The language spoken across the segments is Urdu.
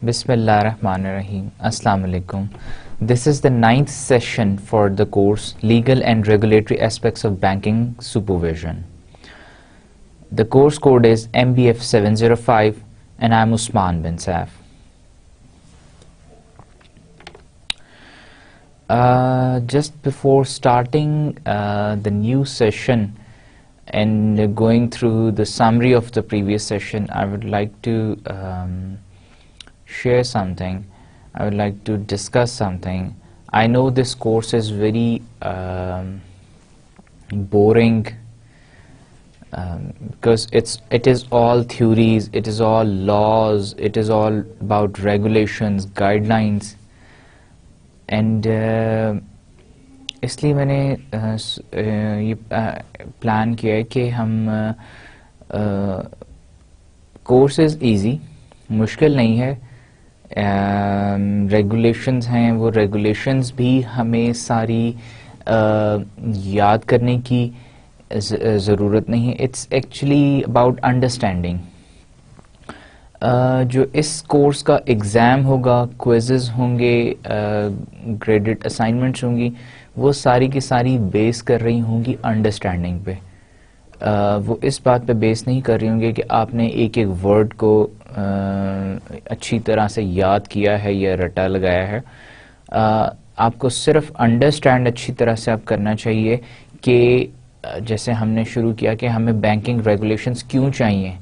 Bismillahirrahmanirrahim. Assalamu alaikum. This is the 9th session for the course Legal and Regulatory Aspects of Banking Supervision. The course code is MBF 705 and I'm Usman bin Saif. Just before starting the new session and going through the summary of the previous session, I would like to share something. I would like to discuss something. I know this course is very boring because it is all theories, it is all laws, it is all about regulations, guidelines, and اس لیے میں نے یہ پلان کیا ہے کہ ہم کورس از ایزی، مشکل نہیں ہے. ریگولیشنز ہیں، وہ ریگولیشنز بھی ہمیں ساری یاد کرنے کی ضرورت نہیں ہے. It's actually about understanding. جو اس کورس کا ایگزام ہوگا، کوئزز ہوں گے، گریڈڈ اسائنمنٹس ہوں گی، وہ ساری کی ساری بیس کر رہی ہوں گی انڈرسٹینڈنگ پہ. وہ اس بات پہ بیس نہیں کر رہی ہوں گے کہ آپ نے ایک ایک ورڈ کو اچھی طرح سے یاد کیا ہے یا رٹا لگایا ہے. آپ کو صرف انڈرسٹینڈ اچھی طرح سے آپ کرنا چاہیے کہ جیسے ہم نے شروع کیا کہ ہمیں بینکنگ ریگولیشنز کیوں چاہیے،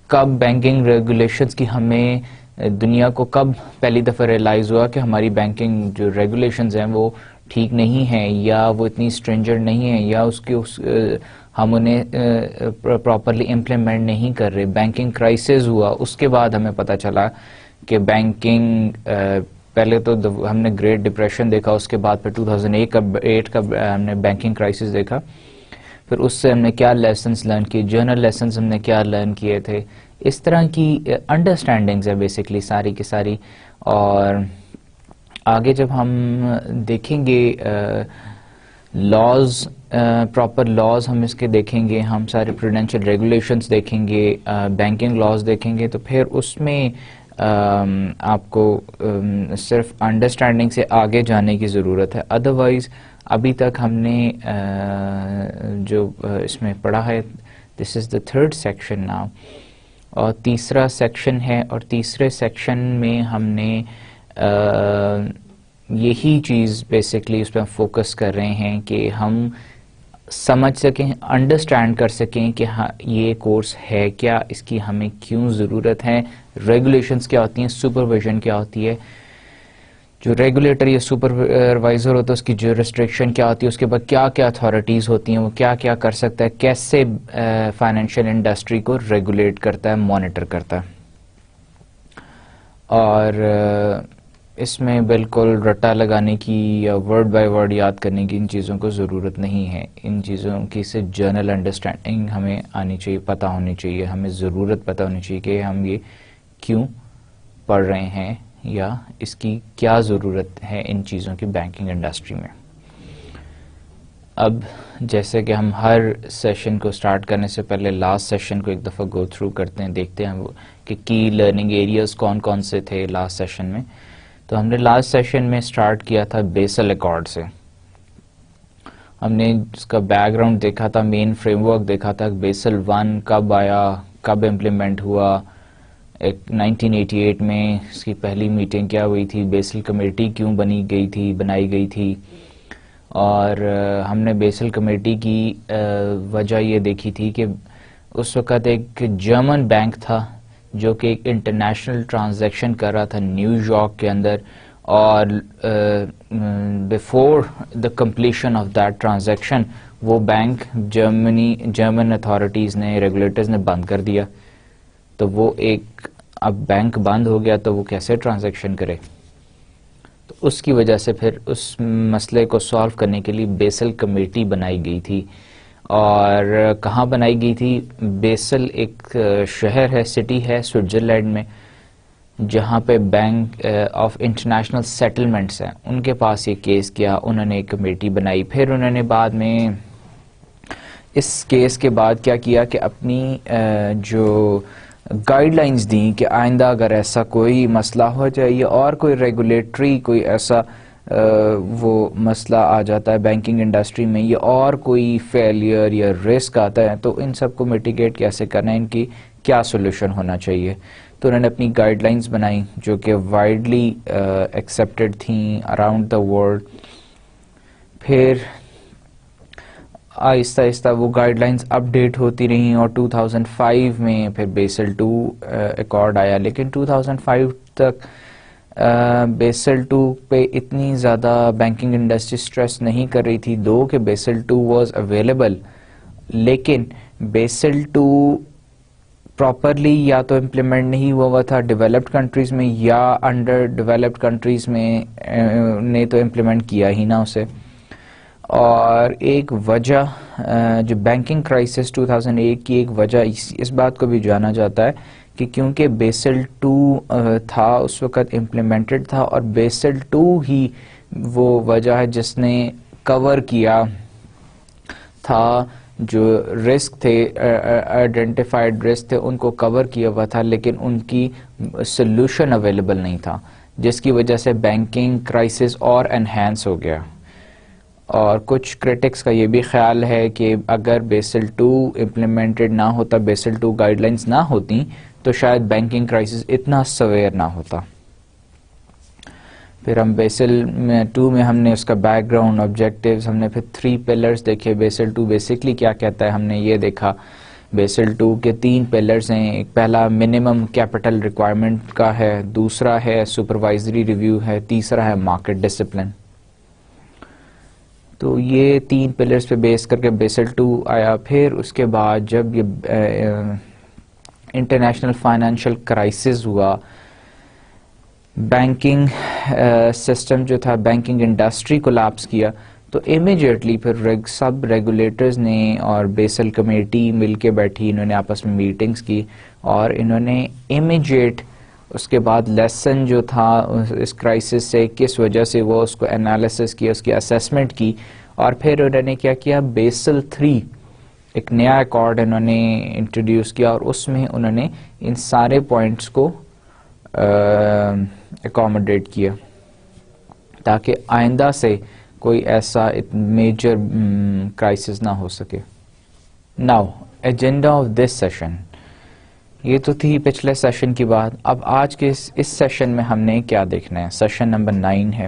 کب بینکنگ ریگولیشنز کی ہمیں دنیا کو کب پہلی دفعہ ریئلائز ہوا کہ ہماری بینکنگ جو ریگولیشنز ہیں وہ ٹھیک نہیں ہیں یا وہ اتنی اسٹرینجرڈ نہیں ہیں یا ہم انہیں پراپرلی امپلیمنٹ نہیں کر رہے. بینکنگ کرائسس ہوا، اس کے بعد ہمیں پتہ چلا کہ بینکنگ پہلے تو ہم نے گریٹ ڈپریشن دیکھا، اس کے بعد پھر 2008 کا ہم نے بینکنگ کرائسس دیکھا. پھر اس سے ہم نے کیا لیسنز لرن کیے، جرنل لیسنز ہم نے کیا لرن کیے تھے. اس طرح کی انڈرسٹینڈنگز ہے بیسکلی ساری کی ساری. اور آگے جب ہم دیکھیں گے لاز، پراپر لاز ہم اس کے دیکھیں گے، ہم سارے پروڈینشیل ریگولیشنز دیکھیں گے، بینکنگ لاز دیکھیں گے، تو پھر اس میں آپ کو صرف انڈرسٹینڈنگ سے آگے جانے کی ضرورت ہے. ادروائز ابھی تک ہم نے جو اس میں پڑھا ہے، this is the third section now, اور تیسرا سیکشن ہے، اور تیسرے سیکشن میں ہم نے یہی چیز بیسکلی اس پہ فوکس کر رہے ہیں کہ ہم سمجھ سکیں، انڈرسٹینڈ کر سکیں کہ ہاں یہ کورس ہے کیا، اس کی ہمیں کیوں ضرورت ہے، ریگولیشنز کیا ہوتی ہیں، سپرویژن کیا ہوتی ہے، جو ریگولیٹر یا سپروائزر ہوتا ہے اس کی جو ریسٹرکشن کیا ہوتی ہے، اس کے بعد کیا کیا اتھارٹیز ہوتی ہیں، وہ کیا کیا کر سکتا ہے، کیسے فائنینشیل انڈسٹری کو ریگولیٹ کرتا ہے، مانیٹر کرتا ہے. اور اس میں بالکل رٹا لگانے کی یا ورڈ بائی ورڈ یاد کرنے کی ان چیزوں کو ضرورت نہیں ہے. ان چیزوں کی سے جنرل انڈرسٹینڈنگ ہمیں آنی چاہیے، پتہ ہونی چاہیے، ہمیں ضرورت پتہ ہونی چاہیے کہ ہم یہ کیوں پڑھ رہے ہیں یا اس کی کیا ضرورت ہے ان چیزوں کی بینکنگ انڈسٹری میں. اب جیسے کہ ہم ہر سیشن کو سٹارٹ کرنے سے پہلے لاسٹ سیشن کو ایک دفعہ گو تھرو کرتے ہیں، دیکھتے ہیں کہ کی لرننگ ایریاز کون کون سے تھے لاسٹ سیشن میں. تو ہم نے لاسٹ سیشن میں سٹارٹ کیا تھا بیسل ایکارڈ سے. ہم نے اس کا بیک گراؤنڈ دیکھا تھا، مین فریم ورک دیکھا تھا، بیسل 1 کب آیا، کب امپلیمنٹ ہوا، 1988 میں اس کی پہلی میٹنگ کیا ہوئی تھی، بیسل کمیٹی کیوں بنائی گئی تھی. اور ہم نے بیسل کمیٹی کی وجہ یہ دیکھی تھی کہ اس وقت ایک جرمن بینک تھا جو کہ ایک انٹرنیشنل ٹرانزیکشن کر رہا تھا نیو یارک کے اندر، اور before the completion of that transaction وہ بینک جرمن اتھارٹیز نے، ریگولیٹرز نے بند کر دیا. تو وہ ایک اب بینک بند ہو گیا تو وہ کیسے ٹرانزیکشن کرے. تو اس کی وجہ سے پھر اس مسئلے کو سالو کرنے کے لیے بیسل کمیٹی بنائی گئی تھی. اور کہاں بنائی گئی تھی؟ بیسل ایک شہر ہے، سٹی ہے سوئٹزرلینڈ میں، جہاں پہ بینک آف انٹرنیشنل سیٹلمنٹس ہیں، ان کے پاس یہ کیس کیا، انہوں نے ایک کمیٹی بنائی. پھر انہوں نے بعد میں اس کیس کے بعد کیا کیا کہ اپنی جو گائیڈ لائنز دیں کہ آئندہ اگر ایسا کوئی مسئلہ ہو جائے یا اور کوئی ریگولیٹری کوئی ایسا وہ مسئلہ آ جاتا ہے بینکنگ انڈسٹری میں، یا اور کوئی فیلئر یا رسک آتا ہے، تو ان سب کو میٹیگیٹ کیسے کرنا ہے، ان کی کیا سولوشن ہونا چاہیے. تو انہوں نے اپنی گائیڈ لائنز بنائیں جو کہ وائڈلی ایکسیپٹیڈ تھیں اراؤنڈ دا ورلڈ. پھر آہستہ آہستہ وہ گائیڈ لائنز اپڈیٹ ہوتی رہیں، اور 2005 میں پھر بیسل 2 ایکارڈ آیا. لیکن 2005 تک بیسل 2 پہ اتنی زیادہ بینکنگ انڈسٹری سٹریس نہیں کر رہی تھی، دو کہ بیسل 2 واز اویلیبل، لیکن بیسل 2 پراپرلی یا تو امپلیمنٹ نہیں ہوا تھا ڈیولپڈ کنٹریز میں، یا انڈر ڈیولپڈ کنٹریز میں نے تو امپلیمنٹ کیا ہی نہ اسے. اور ایک وجہ جو بینکنگ کرائسس 2008 کی ایک وجہ اس بات کو بھی جانا جاتا ہے کہ کیونکہ بیسل 2 تھا اس وقت امپلیمنٹڈ تھا، اور بیسل 2 ہی وہ وجہ ہے جس نے کور کیا تھا جو رسک تھے، آئیڈینٹیفائڈ رسک تھے، ان کو کور کیا ہوا تھا، لیکن ان کی سلوشن اویلیبل نہیں تھا، جس کی وجہ سے بینکنگ کرائسس اور انہینس ہو گیا. اور کچھ کرٹکس کا یہ بھی خیال ہے کہ اگر بیسل 2 امپلیمنٹڈ نہ ہوتا، بیسل 2 گائیڈ لائنز نہ ہوتی، تو شاید بینکنگ کرائسس اتنا سویئر نہ ہوتا. پھر ہم بیسل 2 میں ہم نے اس کا بیک گراؤنڈ، آبجیکٹیوز، ہم نے پھر 3 پلرز دیکھے. بیسل 2 بیسکلی کیا کہتا ہے ہم نے یہ دیکھا. بیسل 2 کے 3 پلرز ہیں. ایک پہلا منیمم کیپٹل ریکوائرمنٹ کا ہے، دوسرا ہے سپروائزری ریویو ہے، تیسرا ہے مارکیٹ ڈسپلن. تو یہ 3 پلرز پہ بیس کر کے بیسل 2 آیا. پھر اس کے بعد جب یہ انٹرنیشنل فائنینشیل کرائسس ہوا، بینکنگ سسٹم جو تھا، بینکنگ انڈسٹری کولیپس کیا، تو امیجیٹلی پھر سب ریگولیٹرز نے اور بیسل کمیٹی مل کے بیٹھی، انہوں نے آپس میں میٹنگز کی، اور انہوں نے امیجیٹ اس کے بعد لیسن جو تھا اس کرائسس سے کس وجہ سے وہ اس کو انالیسس کیا، اس کی اسیسمنٹ کی، اور پھر انہوں نے کیا کیا، بیسل 3 ایک نیا ایکارڈ انہوں نے انٹروڈیوس کیا، اور اس میں انہوں نے ان سارے پوائنٹس کو اکوموڈیٹ کیا تاکہ آئندہ سے کوئی ایسا میجر کرائسس نہ ہو سکے. Now agenda of this session, یہ تو تھی پچھلے سیشن کی بات. اب آج کے اس سیشن میں ہم نے کیا دیکھنا ہے؟ سیشن نمبر 9 ہے.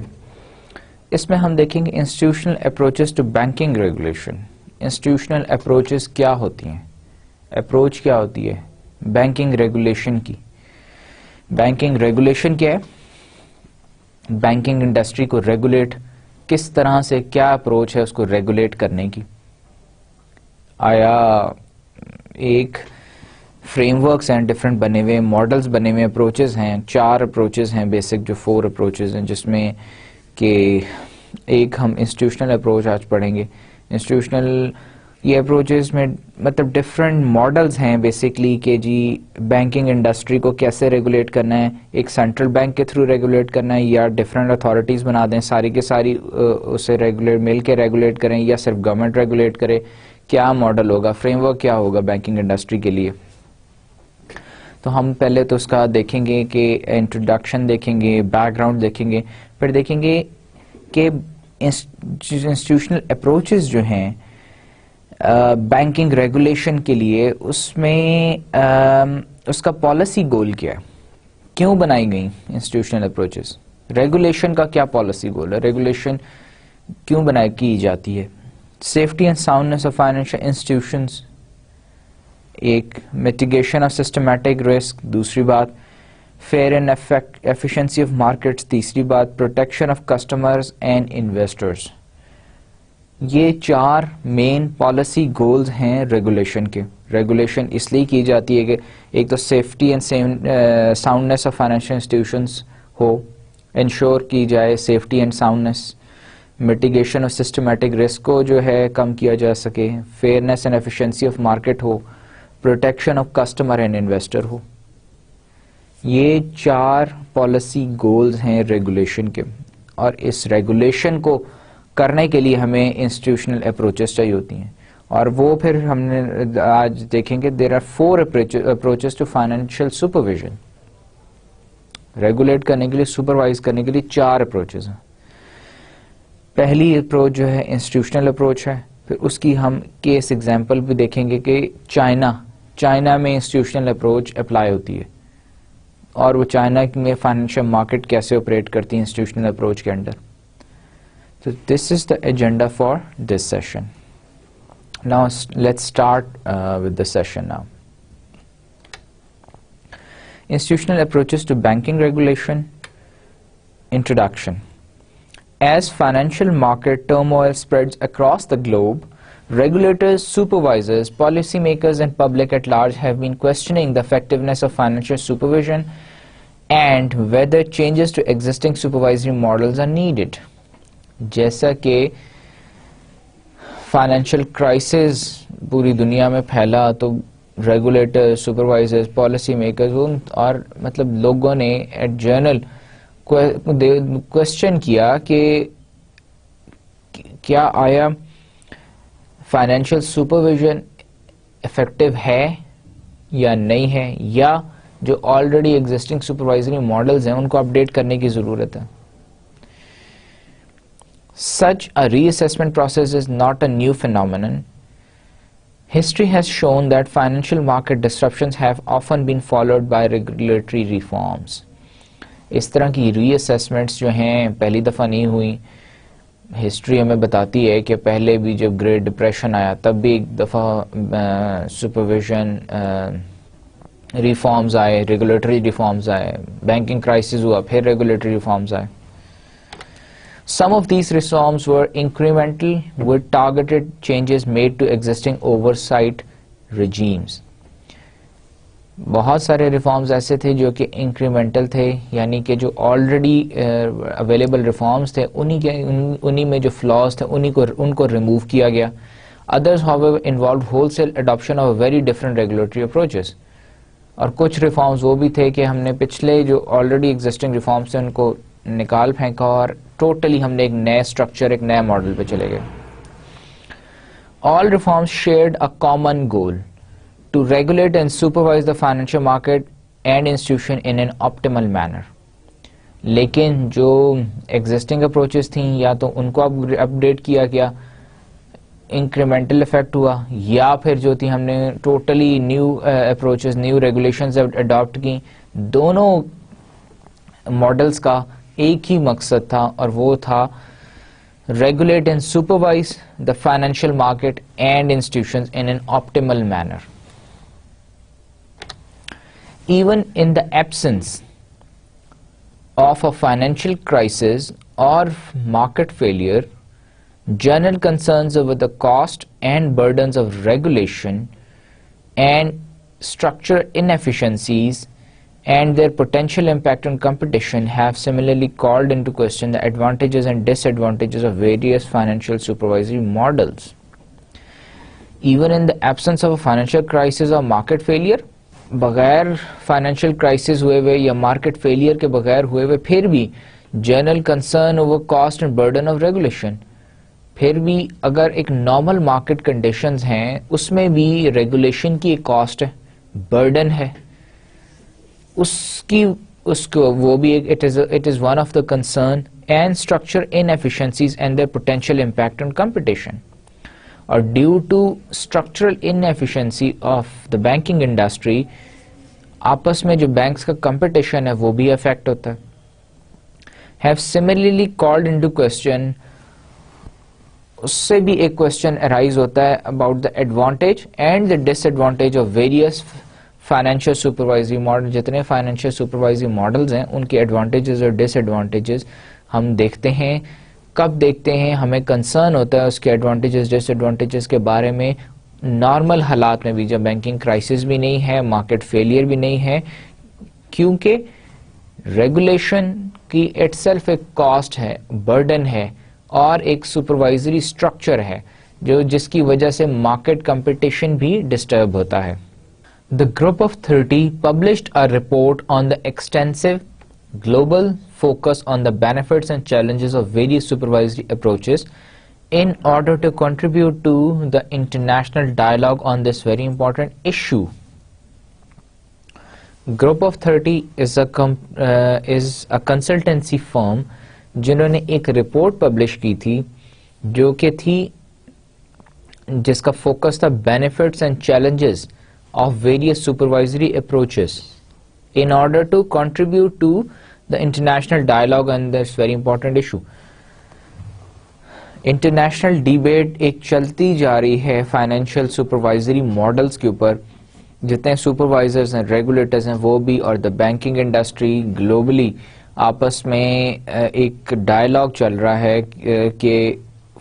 اس میں ہم دیکھیں گے institutional approaches to banking regulation. Institutional approaches کیا ہوتی ہیں؟ اپروچ کیا ہوتی ہے بینکنگ ریگولیشن کی؟ بینکنگ ریگولیشن کیا ہے؟ بینکنگ انڈسٹری کو ریگولیٹ کس طرح سے، کیا اپروچ ہے اس کو ریگولیٹ کرنے کی؟ آیا ایک فریم ورکس ہیں ڈفرینٹ بنے ہوئے، ماڈلز بنے ہوئے، اپروچز ہیں، 4 اپروچز ہیں بیسک، جو 4 اپروچز ہیں، جس میں کہ ایک ہم انسٹیٹیوشنل اپروچ آج پڑھیں گے. انسٹیٹیوشنل یہ اپروچز میں مطلب ڈفرینٹ ماڈلز ہیں بیسکلی کہ جی بینکنگ انڈسٹری کو کیسے ریگولیٹ کرنا ہے، ایک سینٹرل بینک کے تھرو ریگولیٹ کرنا ہے، یا ڈفرینٹ اتھارٹیز بنا دیں ساری کے ساری اسے ریگولیٹ مل کے ریگولیٹ کریں، یا صرف گورنمنٹ ریگولیٹ کرے. کیا ماڈل ہوگا، فریم ورک کیا ہوگا بینکنگ انڈسٹری کے لیے؟ تو ہم پہلے تو اس کا دیکھیں گے کہ انٹروڈکشن دیکھیں گے، بیک گراؤنڈ دیکھیں گے، پھر دیکھیں گے کہ انسٹیٹیوشنل اپروچز جو ہیں بینکنگ ریگولیشن کے لیے، اس میں اس کا پالیسی گول کیا ہے، کیوں بنائی گئی انسٹیٹیوشنل اپروچز، ریگولیشن کا کیا پالیسی گول ہے، ریگولیشن کیوں بنائی کی جاتی ہے. Safety and soundness of financial institutions, ایک میٹیگیشن آف سسٹمیٹک رسک، دوسری بات fair and efficiency of markets, تیسری بات protection of customers and investors. یہ 4 مین پالیسی گولز ہیں ریگولیشن کے. ریگولیشن اس لیے کی جاتی ہے کہ ایک تو safety and soundness of financial institutions ہو، انشور کی جائے safety and soundness. mitigation of systematic risk کو جو ہے کم کیا جا سکے, fairness and efficiency of market who, protection of customer and investor ہو. یہ 4 پالیسی گولز ہیں ریگولیشن کے, اور اس ریگولیشن کو کرنے کے لیے ہمیں انسٹیٹیوشنل اپروچز چاہیے ہوتی ہیں, اور وہ پھر ہم نے آج دیکھیں گے. There are 4 approaches to financial supervision. Regulate کرنے کے لیے, سپروائز کرنے کے لیے 4 اپروچز ہیں. پہلی اپروچ جو ہے انسٹیٹیوشنل اپروچ ہے. پھر اس کی ہم کیس ایگزامپل بھی دیکھیں گے کہ چائنا میں انسٹیٹیوشنل اپروچ اپلائی ہوتی ہے, اور وہ چائنا میں فائنینشیل مارکیٹ کیسے آپریٹ کرتی ہیں انسٹیٹیوشنل اپروچ کے under. So this is the agenda for this session. Now let's start with the session now. Institutional approaches to banking regulation. Introduction. As financial market turmoil spreads across the globe, regulators, supervisors, policymakers, and public at large have been questioning the effectiveness of financial supervision and whether changes to existing supervisory models are needed. جیسا کہ فائنینشیل کرائسس پوری دنیا میں پھیلا تو ریگولیٹر, سپروائزرز, پالیسی میکرز اور مطلب لوگوں نے ایٹ جرنل کوشچن کیا کہ کیا آیا فائنینشیل سپرویژن افیکٹو ہے یا نہیں ہے, یا جو آلریڈی ایگزسٹنگ سپروائزری ماڈلز ہیں ان کو اپڈیٹ کرنے کی ضرورت ہے. Such a reassessment process is not a new phenomenon. History has shown that financial market disruptions have often been followed by regulatory reforms. اس طرح کی ری اسیسمنٹس جو ہیں پہلی دفعہ نہیں ہوئی. ہسٹری ہمیں بتاتی ہے کہ پہلے بھی جب گریٹ ڈپریشن آیا تب بھی ایک دفعہ سپرویژن ریفارمز آئے, ریگولیٹری ریفارمز آئے. بینکنگ کرائسس ہوا, پھر ریگولیٹری ریفارمز آئے. Some of these reforms were incremental with targeted changes made to existing oversight regimes. بہت سارے ریفارمز ایسے تھے جو کہ انکریمنٹل تھے, یعنی کہ جو آلریڈی اویلیبل ریفارمز تھے انہی میں جو فلاز تھے ان کو ریموو کیا گیا. Others however involved wholesale adoption of very different regulatory approaches. اور کچھ ریفارمز وہ بھی تھے کہ ہم نے پچھلے جو آلریڈی ایگزسٹنگ ریفارمز تھے ان کو نکال پھینکا اور ٹوٹلی ہم نے ایک نئے اسٹرکچر, ایک نئے ماڈل پہ چلے گئے. All reforms shared a common goal to regulate and supervise the financial market and institution in an optimal manner. لیکن جو ایگزسٹنگ اپروچز تھیں یا تو ان کو اپڈیٹ کیا گیا, انکریمنٹل افیکٹ ہوا, یا پھر جو تھی ہم نے totally new approaches, new regulations adopt کی. دونوں ماڈلز کا ایک ہی مقصد تھا, اور وہ تھا regulate and supervise the financial market and institutions in an optimal manner. Even in the absence of a financial crisis اور market failure, general concerns over the cost and burdens of regulation and structural inefficiencies and their potential impact on competition have similarly called into question the advantages and disadvantages of various financial supervisory models. Even in the absence of a financial crisis or market failure, بغیر فائنینشیل کرائسس ہوئے ہوئے یا مارکیٹ فیلئر کے بغیر ہوئے ہوئے پھر بھی general concern over cost and burden of regulation, پھر بھی اگر ایک نارمل مارکیٹ کنڈیشنز ہیں اس میں بھی ریگولیشن کی ایک کاسٹ ہے, برڈن ہے, اس کو وہ بھی ایک it is one of the concern, and structure inefficiencies and their potential impact on competition. اور due to structural inefficiency of the banking industry, آپس میں جو بینکس کا کمپٹیشن ہے وہ بھی افیکٹ ہوتا ہے. Have similarly called into question, اس سے بھی ایک کوشچن ارائز ہوتا ہے about the advantage and the disadvantage of various financial supervisory model. جتنے فائنینشیل سپروائزری ماڈلز ہیں ان کے ایڈوانٹیجز اور ڈس ایڈوانٹیجز ہم دیکھتے ہیں. کب دیکھتے ہیں؟ ہمیں کنسرن ہوتا ہے اس کے ایڈوانٹیجز ڈس ایڈوانٹیجز کے بارے میں نارمل حالات میں بھی, جب بینکنگ کرائسس بھی نہیں ہے, مارکیٹ فیلئر بھی نہیں ہے, کیونکہ ریگولیشن کی اٹ سیلف ایک کاسٹ ہے, برڈن ہے, اور ایک سپروائزری اسٹرکچر ہے جو جس کی وجہ سے مارکیٹ کمپٹیشن بھی ڈسٹرب ہوتا ہے. The Group of 30 published a report on the extensive global focus on the benefits and challenges of various supervisory approaches in order to contribute to the international dialogue on this very important issue. Group of 30 is a consultancy firm جنہوں نے ایک رپورٹ پبلش کی تھی جو کہ تھی جس کا فوکس تھا benefits and challenges of various supervisory approaches in order to contribute to the international dialogue on this very important issue. International debate ایک چلتی جا رہی ہے فائنینشیل سپروائزری ماڈلس کے اوپر. جتنے سپروائزرز ہیں ریگولیٹرز ہیں وہ بھی اور دا بینکنگ انڈسٹری گلوبلی آپس میں ایک ڈائلاگ چل رہا ہے کہ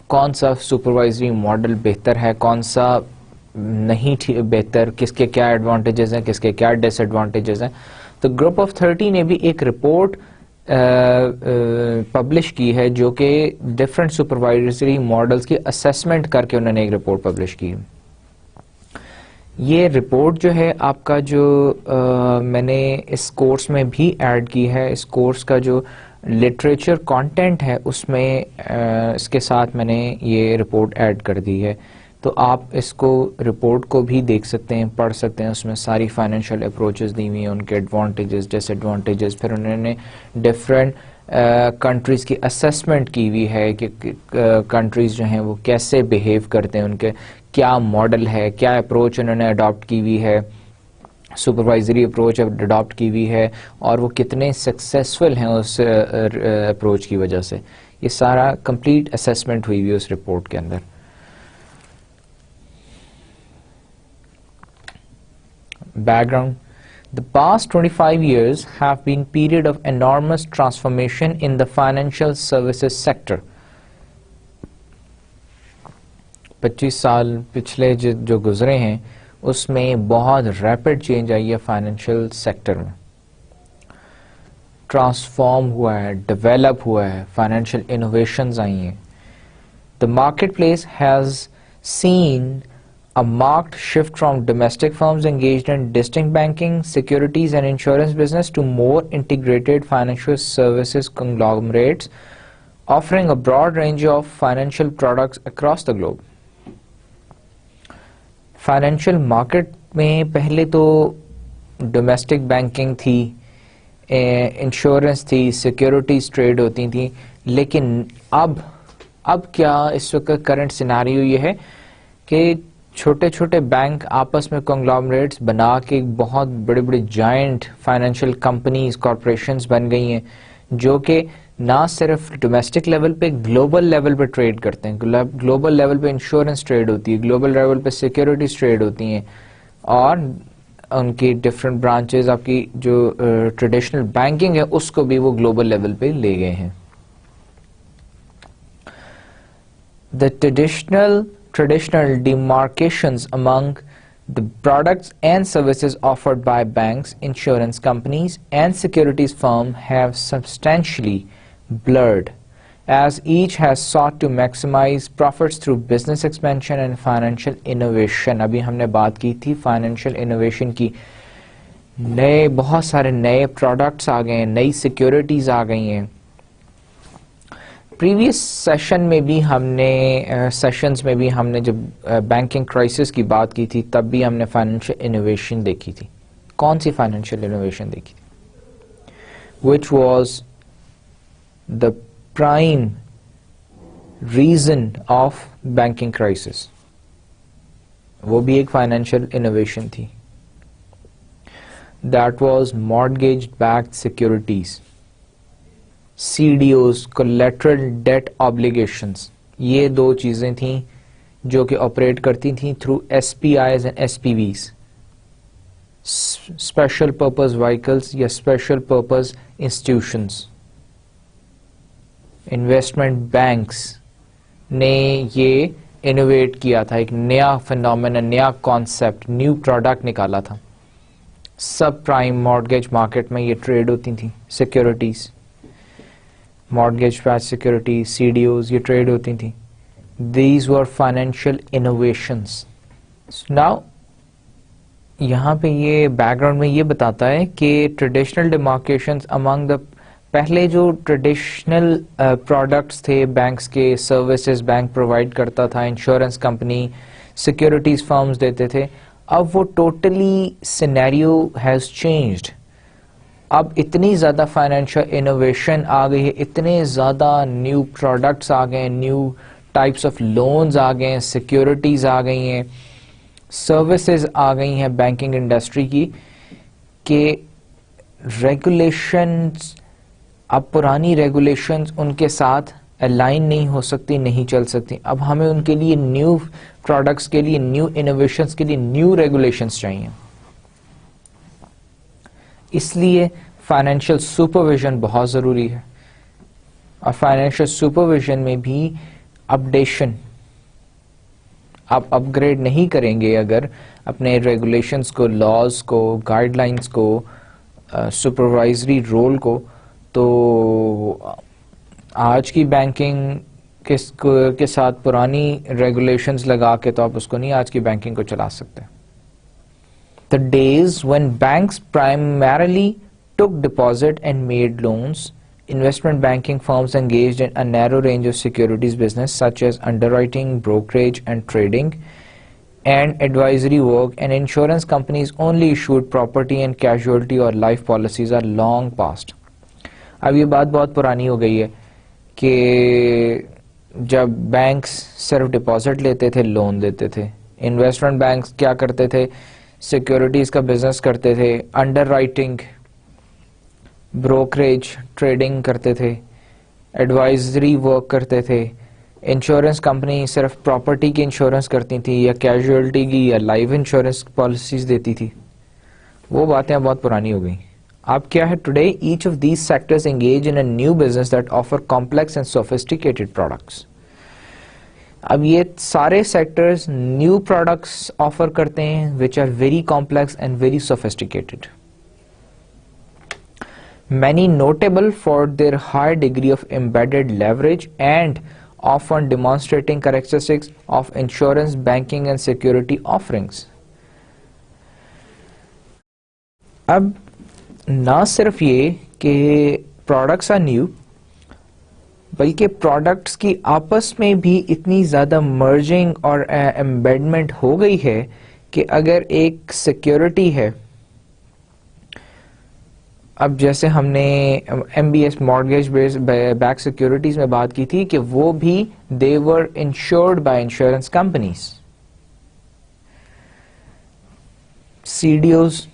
کون سا سپروائزری ماڈل بہتر ہے کون سا نہیں بہتر, کس کے کیا ایڈوانٹیجز ہیں کس کے کیا ڈس ایڈوانٹیجز ہیں. تو گروپ آف 30 نے بھی ایک رپورٹ پبلش کی ہے جو کہ ڈفرینٹ سپروائزری ماڈلز کی اسیسمنٹ کر کے انہوں نے ایک رپورٹ پبلش کی ہے. یہ رپورٹ جو ہے آپ کا جو میں نے اس کورس میں بھی ایڈ کی ہے, اس کورس کا جو لٹریچر کانٹینٹ ہے اس میں اس کے ساتھ میں نے یہ رپورٹ ایڈ کر دی ہے. تو آپ اس کو رپورٹ کو بھی دیکھ سکتے ہیں, پڑھ سکتے ہیں. اس میں ساری فائنینشیل اپروچز دی ہوئی ہیں, ان کے ایڈوانٹیجز ڈس ایڈوانٹیجز, پھر انہوں نے ڈفرینٹ کنٹریز کی اسیسمنٹ کی ہوئی ہے کہ کنٹریز جو ہیں وہ کیسے بیہیو کرتے ہیں, ان کے کیا ماڈل ہے, کیا اپروچ انہوں نے اڈاپٹ کی ہوئی ہے, سپروائزری اپروچ اڈاپٹ کی ہوئی ہے اور وہ کتنے سکسیسفل ہیں اس اپروچ کی وجہ سے. یہ سارا کمپلیٹ اسیسمنٹ ہوئی ہوئی اس رپورٹ کے اندر. Background. The past 25 years have been period of enormous transformation in the financial services sector. 25 سال پچھلے جو گزرے ہیں اس میں بہت ریپڈ چینج آئی ہے فائنینشیل سیکٹر میں. ٹرانسفارم ہوا ہے, ڈیولپ ہوا ہے, فائنینشیل انوویشنز آئی ہیں. The marketplace has seen a marked shift from domestic firms engaged in distinct banking, securities and insurance business to more integrated financial services conglomerates offering a broad range of financial products across the globe. Financial market میں پہلے تو ڈومیسٹک بینکنگ تھی, انشورنس تھی, سیکیورٹیز ٹریڈ ہوتی تھیں, لیکن اب کیا اس وقت کرنٹ سیناریو یہ ہے کہ چھوٹے چھوٹے بینک آپس میں کنگلومریٹس بنا کے بہت بڑے بڑے جائنٹ فائنینشیل کمپنیز کارپوریشنز بن گئی ہیں جو کہ نہ صرف ڈومیسٹک لیول پہ گلوبل لیول پہ ٹریڈ کرتے ہیں. گلوبل لیول پہ انشورنس ٹریڈ ہوتی ہے, گلوبل لیول پہ سیکیورٹیز ٹریڈ ہوتی ہیں اور ان کی ڈفرینٹ برانچز آپ کی جو ٹریڈیشنل بینکنگ ہے اس کو بھی وہ گلوبل لیول پہ لے گئے ہیں. The traditional demarcations among the products and services offered by banks, insurance companies, and securities firms have substantially blurred, as each has sought to maximize profits through business expansion and financial innovation. ابھی ہم نے بات کی تھی فائنینشیل انوویشن کی. بہت سارے نئے پروڈکٹس آ گئے ہیں, نئی سیکیورٹیز آ گئی ہیں. پریویس سیشن میں بھی ہم نے جب بینکنگ کرائسس کی بات کی تھی تب بھی ہم نے فائنینشیل انوویشن دیکھی تھی. کون سی فائنینشیل انوویشن دیکھی تھی؟ Which was the prime reason of banking crisis. وہ بھی ایک فائنینشیل انوویشن تھی. That was mortgage backed securities, CDOs, collateral debt obligations. یہ دو چیزیں تھیں جو کہ آپریٹ کرتی تھیں through SPIs and SPVs, special purpose vehicles یا special purpose institutions. Investment banks نے یہ انوویٹ کیا تھا, ایک نیا فینومینا, نیا کانسیپٹ, نیو پروڈکٹ نکالا تھا. سب پرائم مارگیج مارکیٹ میں یہ ٹریڈ ہوتی تھیں securities. mortgage backed securities, CDOs, یہ ٹریڈ ہوتی تھیں. These were financial innovations. So now یہاں پہ یہ بیک گراؤنڈ میں یہ بتاتا ہے کہ ٹریڈیشنل ڈیمارکیشنز امانگ دا پہلے جو ٹریڈیشنل پروڈکٹس تھے بینکس کے, سروسز بینک پرووائڈ کرتا تھا, انشورنس کمپنی سیکورٹیز فرمز دیتے تھے, اب وہ ٹوٹلی سینیریو ہیز چینجڈ. اب اتنی زیادہ فائنینشیل انوویشن آ گئی ہے, اتنے زیادہ نیو پروڈکٹس آ گئے ہیں, نیو ٹائپس آف لونز آ گئے ہیں, سیکورٹیز آ گئی ہیں, سروسز آ گئی ہیں بینکنگ انڈسٹری کی, کہ ریگولیشنز اب پرانی ریگولیشنز ان کے ساتھ الائن نہیں ہو سکتی, نہیں چل سکتی. اب ہمیں ان کے لیے نیو پروڈکٹس کے لیے, نیو انوویشنز کے لیے نیو ریگولیشنز چاہیے. اس لیے فائنینشیل سپرویژن بہت ضروری ہے, اور فائنینشیل سپرویژن میں بھی اپڈیشن, آپ اپ گریڈ نہیں کریں گے اگر اپنے ریگولیشنز کو, لاز کو, گائیڈ لائنز کو, سپروائزری رول کو, تو آج کی بینکنگ کے ساتھ پرانی ریگولیشنز لگا کے تو آپ اس کو نہیں آج کی بینکنگ کو چلا سکتے. The days when banks primarily took deposit and made loans, investment banking firms engaged in a narrow range of securities business such as underwriting, brokerage and trading and advisory work, and insurance companies only issued property and casualty or life policies are long past. اب یہ بات بہت پرانی ہو گئی ہے کہ جب بینکس صرف ڈپازٹ لیتے تھے, لون دیتے تھے. انویسٹمنٹ بینکس کیا کرتے تھے, سیکورٹیز کا بزنس کرتے تھے, انڈر رائٹنگ, بروکریج, ٹریڈنگ کرتے تھے, ایڈوائزری ورک کرتے تھے. انشورنس کمپنی صرف پراپرٹی کی انشورنس کرتی تھی, یا کیجویلٹی کی, یا لائف انشورنس پالیسیز دیتی تھی. وہ باتیں بہت پرانی ہو گئیں. اب کیا ہے, today each of these sectors engage in a new business that offer complex and sophisticated products. اب یہ سارے سیکٹرز نیو پروڈکٹس آفر کرتے ہیں which are very complex and very sophisticated. Many notable for their high degree of embedded leverage and often demonstrating characteristics of insurance, banking and security offerings. اب نہ صرف یہ کہ پروڈکٹس آر نیو, بلکہ پروڈکٹس کی آپس میں بھی اتنی زیادہ مرجنگ اور ایمبیڈمنٹ ہو گئی ہے کہ اگر ایک سیکیورٹی ہے, اب جیسے ہم نے M B S mortgage back securities میں بات کی تھی کہ وہ بھی they were insured by insurance companies. CDOs,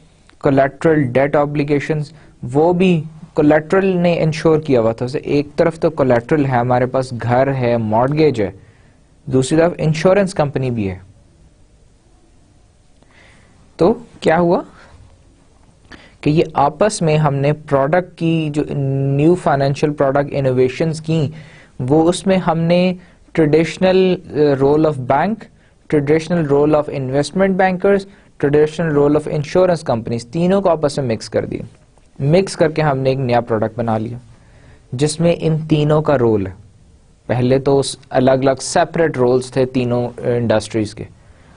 collateral debt obligations, وہ بھی کولیٹرل نے انشور کیا ہوا تھا. ایک طرف تو کولیٹرل ہے, ہمارے پاس گھر ہے, مارگیج ہے, دوسری طرف انشورنس کمپنی بھی ہے. تو کیا ہوا کہ یہ آپس میں ہم نے پروڈکٹ کی جو نیو فائنینشیل پروڈکٹ انوویشنز کی, وہ اس میں ہم نے traditional role of bank, traditional role of investment bankers, traditional role of insurance companies, تینوں کو آپس میں مکس کر دیا. مکس کر کے ہم نے ایک نیا پروڈکٹ بنا لیا جس میں ان تینوں کا رول ہے. پہلے تو الگ الگ سیپریٹ رولز تھے تینوں انڈسٹریز کے,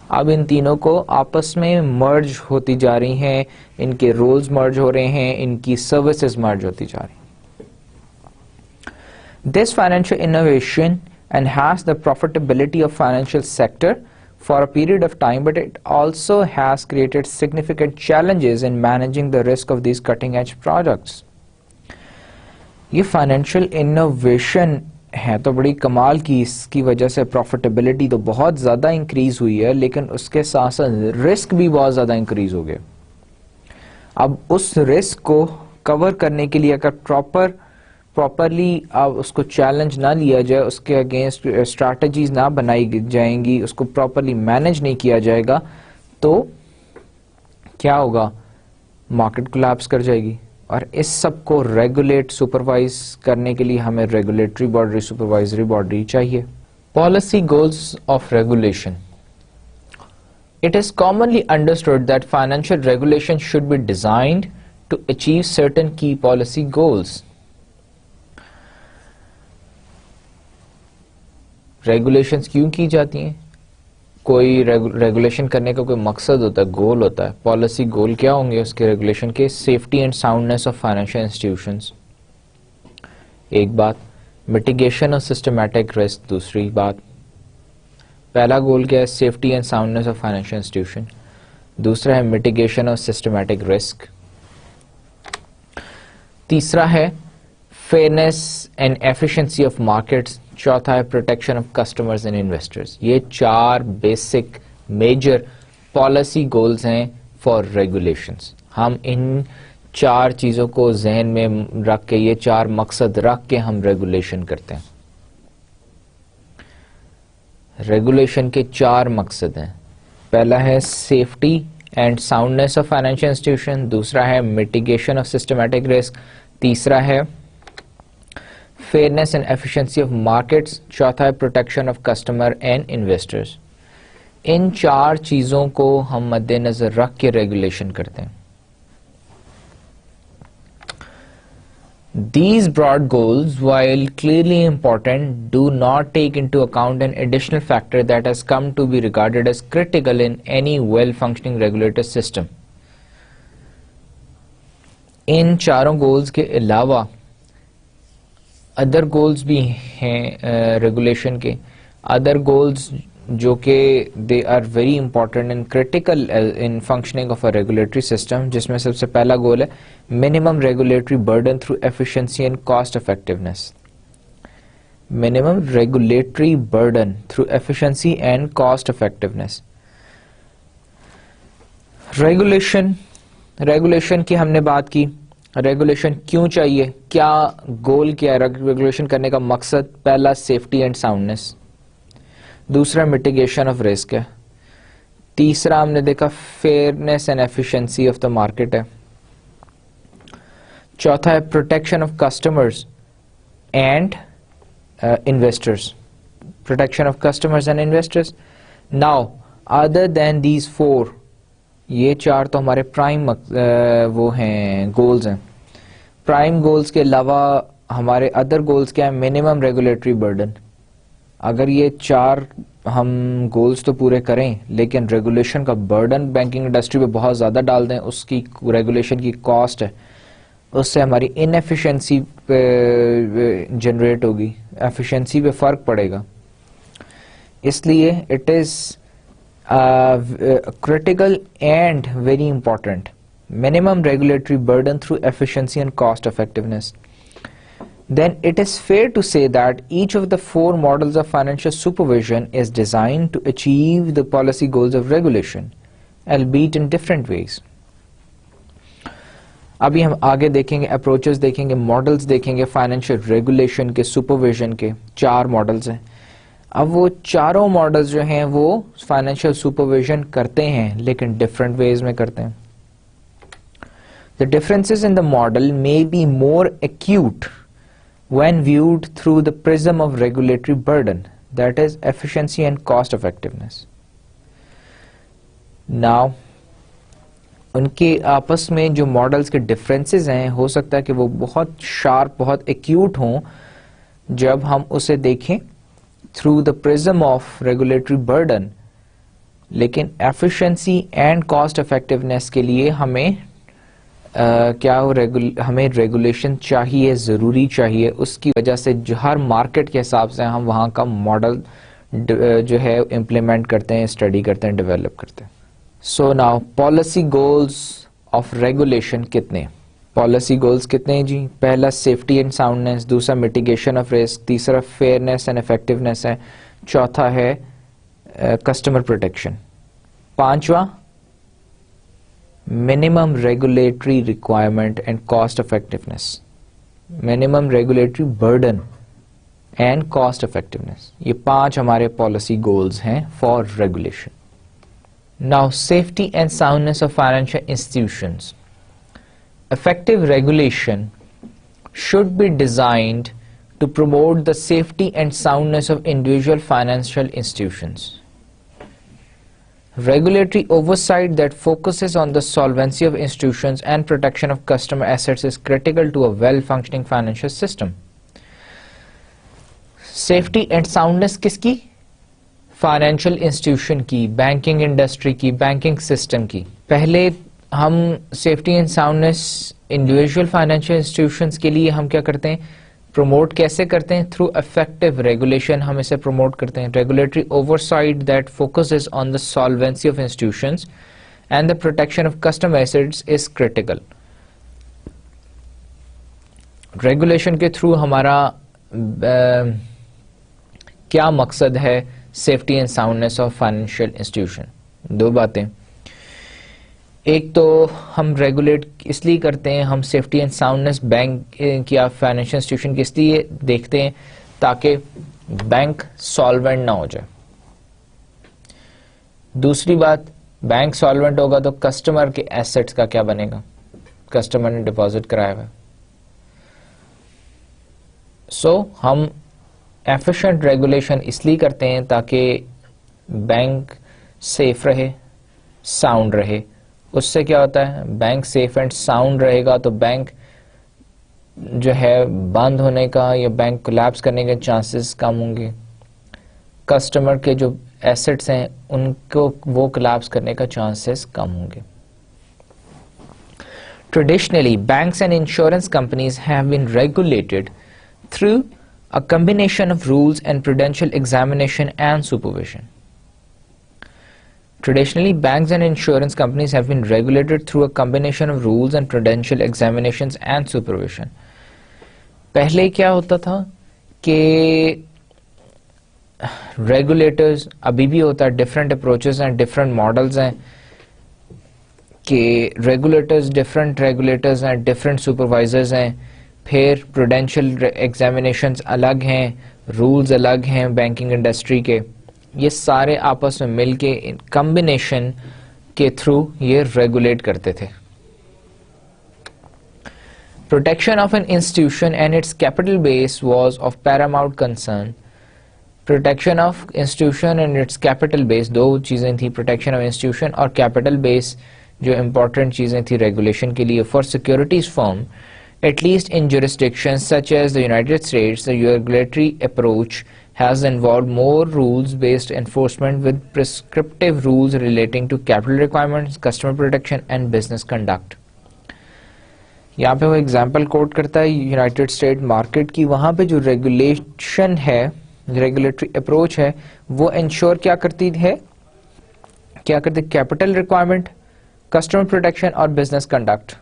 اب ان تینوں کو آپس میں مرج ہوتی جا رہی ہیں, ان کے رولز مرج ہو رہے ہیں, ان کی سروسز مرج ہوتی جا رہی ہیں. This financial innovation enhanced the profitability of financial sector for a period of time, but it also has created significant challenges in managing the risk of these cutting edge projects. یہ فائنینشیل انوویشن ہے تو بڑی کمال کی, اس کی وجہ سے پروفیٹیبلٹی تو بہت زیادہ انکریز ہوئی ہے, لیکن اس کے ساتھ ساتھ رسک بھی بہت زیادہ انکریز ہو گئے. اب اس رسک کو کور کرنے کے لیے اگر پراپرلی اب اس کو چیلنج نہ لیا جائے, اس کے اگینسٹ اسٹریٹجیز نہ بنائی جائیں گی, اس کو پراپرلی مینج نہیں کیا جائے گا, تو کیا ہوگا, مارکیٹ کولیپس کر جائے گی. اور اس سب کو ریگولیٹ سپروائز کرنے کے لیے ہمیں ریگولیٹری باڈی, سپروائزری باڈی چاہیے. Policy goals of regulation. It is commonly understood that financial regulation should be designed to achieve certain key policy goals. Regulations کیوں کی جاتی ہیں؟ کوئی ریگولیشن کرنے کا کوئی مقصد ہوتا ہے, گول ہوتا ہے. پالیسی گول کیا ہوں گے اس کے ریگولیشن کے؟ Safety and soundness of financial institutions ایک بات, میٹیگیشن آف سسٹمیٹک رسک دوسری بات. پہلا گول کیا ہے؟ Safety and soundness of financial institution. دوسرا ہے میٹیگیشن آف سسٹمیٹک رسک. تیسرا ہے fairness and efficiency of markets. چوتھا ہے protection of customers and investors. یہ 4 بیسک میجر پالیسی گولز ہیں فار ریگولیشنز. ہم ان 4 چیزوں کو ذہن میں رکھ کے, یہ 4 مقصد رکھ کے ہم ریگولیشن کرتے ہیں. ریگولیشن کے 4 مقصد ہیں. پہلا ہے safety and soundness of financial institution. دوسرا ہے میٹیگیشن آف سسٹمیٹک رسک. تیسرا ہے fairness and efficiency of markets. چوتھا ہے protection of customer and investors. ان 4 چیزوں کو ہم مد نظر رکھ کے ریگولیشن کرتے ہیں. These broad goals, while clearly important, do not take into account an additional factor that has come to be regarded as critical in any well-functioning regulated system. In 4 goals کے علاوہ ادر گولز بھی ہیں ریگولیشن کے. ادر گولز جو کہ they are very important and critical in functioning of a regulatory system, جس میں سب سے پہلا گول ہے minimum regulatory burden through efficiency and cost effectiveness. Minimum regulatory burden through efficiency and cost effectiveness. Regulation کی ہم نے بات کی. ریگولیشن کیوں چاہیے, کیا گول کیا ہے ریگولیشن کرنے کا مقصد؟ پہلا سیفٹی اینڈ ساؤنڈنیس. دوسرا میٹیگیشن آف رسک ہے. تیسرا ہم نے دیکھا fairness and efficiency of the market ہے. چوتھا ہے protection of customers and investors. Protection of customers and investors. Now other than these 4, یہ 4 تو ہمارے پرائم وہ ہیں گولز ہیں. پرائم گولز کے علاوہ ہمارے ادر گولز کیا ہیں؟ Minimum regulatory burden. اگر یہ 4 ہم گولز تو پورے کریں لیکن ریگولیشن کا برڈن بینکنگ انڈسٹری پہ بہت زیادہ ڈال دیں, اس کی ریگولیشن کی کاسٹ ہے, اس سے ہماری انیفیشنسی پہ جنریٹ ہوگی, ایفیشنسی پہ فرق پڑے گا. اس لیے it is critical and very important. Minimum regulatory burden through efficiency and cost effectiveness. Then it is fair to say that each of the 4 models of financial supervision is designed to achieve the policy goals of regulation, albeit in different ways. ابھی ہم آگے دیکھیں گے, اپروچز دیکھیں گے, ماڈلز دیکھیں گے فائنینشیل ریگولیشن کے, سپرویژن کے. 4 ماڈلز ہیں. اب وہ 4 ماڈلز جو ہیں وہ فائنینشیل سپرویژن کرتے ہیں لیکن ڈفرینٹ ویز میں کرتے ہیں. The differences in the model may be more acute when viewed through the prism of regulatory burden, that is efficiency and cost effectiveness. Now, ان کے آپس میں جو ماڈلز کے ڈفرینسز ہیں ہو سکتا ہے کہ وہ بہت شارپ, بہت ایکیوٹ ہوں جب ہم اسے دیکھیں through the prism of regulatory burden, لیکن ایفیشنسی اینڈ کاسٹ افیکٹونیس کے لیے ہمیں ہمیں ریگولیشن چاہیے, ضروری چاہیے. اس کی وجہ سے جو ہر مارکیٹ کے حساب سے ہم وہاں کا ماڈل جو ہے امپلیمنٹ کرتے ہیں, اسٹڈی کرتے ہیں, ڈیولپ کرتے ہیں. So now policy goals of regulation کتنے؟ پالیسی گولز کتنے ہیں جی؟ پہلا سیفٹی اینڈ ساؤنڈنیس, دوسرا میٹیگیشن آف رسک, تیسرا فیئرنیس اینڈ افیکٹونیس ہے, چوتھا ہے کسٹمر پروٹیکشن, پانچواں minimum regulatory requirement and cost effectiveness, minimum regulatory burden and cost effectiveness. یہ 5 ہمارے پالیسی گولز ہیں for regulation. Now safety and soundness of financial institutions. Effective regulation should be designed to promote the safety and soundness of individual financial institutions. Regulatory oversight that focuses on the solvency of institutions and protection of customer assets is critical to a well-functioning financial system. Safety and soundness کس کی؟ فائنینشیل انسٹیٹیوشن کی، بینکنگ انڈسٹری کی، بینکنگ سسٹم کی. پہلے ہم safety and soundness individual financial institutions کے لیے ہم کیا کرتے ہیں؟ پروموٹ کیسے کرتے ہیں؟ تھرو افیکٹو ریگولیشن ہم اسے پروموٹ کرتے ہیں. Regulatory oversight that focuses on the solvency of institutions and the protection of customer assets is critical. Regulation کے تھرو ہمارا کیا مقصد ہے؟ Safety and soundness of financial institution. دو باتیں، ایک تو ہم ریگولیٹ اس لیے کرتے ہیں، ہم سیفٹی اینڈ ساؤنڈنس بینک یا فائنینشیل انسٹیٹیوشن کی اس لیے دیکھتے ہیں تاکہ بینک سالوینٹ نہ ہو جائے. دوسری بات، بینک سالوینٹ ہوگا تو کسٹمر کے ایسٹس کا کیا بنے گا؟ کسٹمر نے ڈپازٹ کرایا ہوا. سو ہم ایفیشینٹ ریگولیشن اس لیے کرتے ہیں تاکہ بینک سیف رہے، ساؤنڈ رہے. اس سے کیا ہوتا ہے؟ بینک سیف اینڈ ساؤنڈ رہے گا تو بینک جو ہے بند ہونے کا یا بینک کولیپس کرنے کے چانسز کم ہوں گے. کسٹمر کے جو ایسٹس ہیں ان کو وہ کولیپس کرنے کا چانسز کم ہوں گے. Traditionally, banks and insurance companies have been regulated through a combination of rules and prudential examination and supervision. Traditionally, banks and insurance companies have been regulated through a combination of rules and prudential examinations and supervision. پہلے کیا ہوتا تھا کہ ریگولیٹرز، ابھی بھی ہوتا ہے، ڈفرینٹ اپروچز ہیں، ڈفرینٹ ماڈلز ہیں کہ ڈفرینٹ ریگولیٹرز ہیں، ڈفرینٹ سپروائزرز ہیں، پھر پروڈینشیل ایگزامینیشنز الگ ہیں، رولز الگ ہیں بینکنگ انڈسٹری کے. یہ سارے آپس میں مل کے کمبینیشن کے تھرو یہ ریگولیٹ کرتے تھے. Protection of an institution and its capital base was of paramount concern. Protection of institution and its capital base، دو چیزیں تھیں، protection of institution اور capital base جو important چیزیں تھیں ریگولیشن کے لیے. For securities firm, at least in jurisdictions such as the United States, the regulatory approach has involved more rules-based enforcement with prescriptive rules relating to capital requirements, customer protection and business conduct. یہاں پہ وہ ایگزامپل کوٹ کرتا ہے یونائٹیڈ اسٹیٹ مارکیٹ کی. وہاں پہ جو ریگولیشن ہے، ریگولیٹری اپروچ ہے، وہ انشور کیا کرتی ہے؟ کیپٹل ریکوائرمنٹ، کسٹمر پروٹیکشن اور بزنس کنڈکٹ،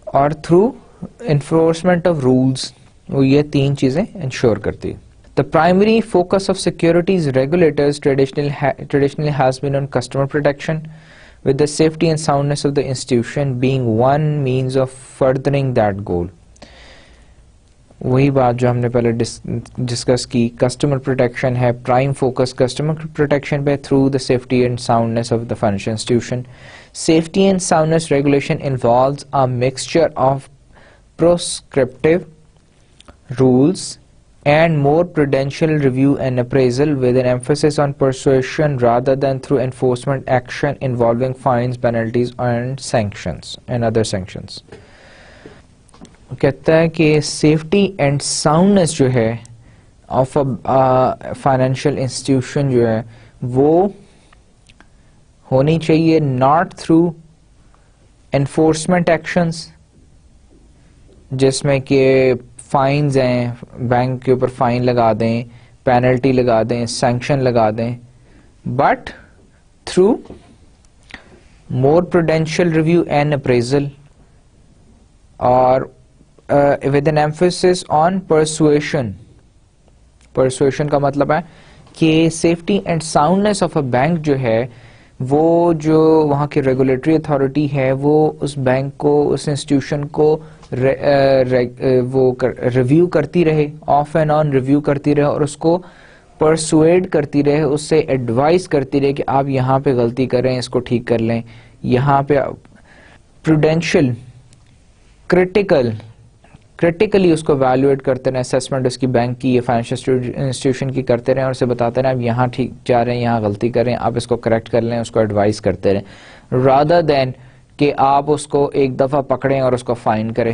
اور تھرو انفورسمنٹ آف رولز وہ یہ تین چیزیں انشور کرتی ہے. The primary focus of securities regulators traditionally has been on customer protection, with the safety and soundness of the institution being one means of furthering that goal. وہی بات جو ہم نے پہلے ڈسکس کی، کسٹمر پروٹیکشن ہے پرائم فوکس کسٹمر پروٹیکشن پہ through the safety and soundness of the financial institution. Safety and soundness regulation involves a mixture of prescriptive rules and more prudential review and appraisal with an emphasis on persuasion rather than through enforcement action involving fines, penalties and sanctions and other sanctions. کہتا ہے کہ سیفٹی اینڈ ساؤنڈنس جو ہے آف فائنینشیل انسٹیٹیوشن جو ہے وہ ہونی چاہیے ناٹ تھرو انفورسمنٹ ایکشنز جس میں کہ فائنز ہیں، بینک کے اوپر فائن لگا دیں، پینلٹی لگا دیں، سینکشن لگا دیں، but through more prudential review and appraisal اور with an emphasis on persuasion. Persuasion کا مطلب ہے کہ safety and soundness of a bank جو ہے وہ جو وہاں کی ریگولیٹری اتھارٹی ہے وہ اس بینک کو، اس انسٹیٹیوشن کو وہ ریویو کرتی رہے، آف اینڈ آن ریویو کرتی رہے اور اس کو پرسویڈ کرتی رہے، اس سے ایڈوائز کرتی رہے کہ آپ یہاں پہ غلطی کر رہے ہیں، اس کو ٹھیک کر لیں. یہاں پہ پروڈینشیل کریٹیکلی اس کو ویلیویٹ کرتے رہے، اسیسمنٹ اس کی بینک کی یا فائنینشیل انسٹیٹیوشن کی کرتے رہیں اور اسے بتاتے رہیں آپ یہاں ٹھیک جا رہے ہیں، یہاں غلطی کر رہے ہیں، آپ اس کو کریکٹ کر لیں، اس کو ایڈوائز کرتے رہیں، رادر دین کہ آپ اس کو ایک دفعہ پکڑیں اور اس کو فائن کریں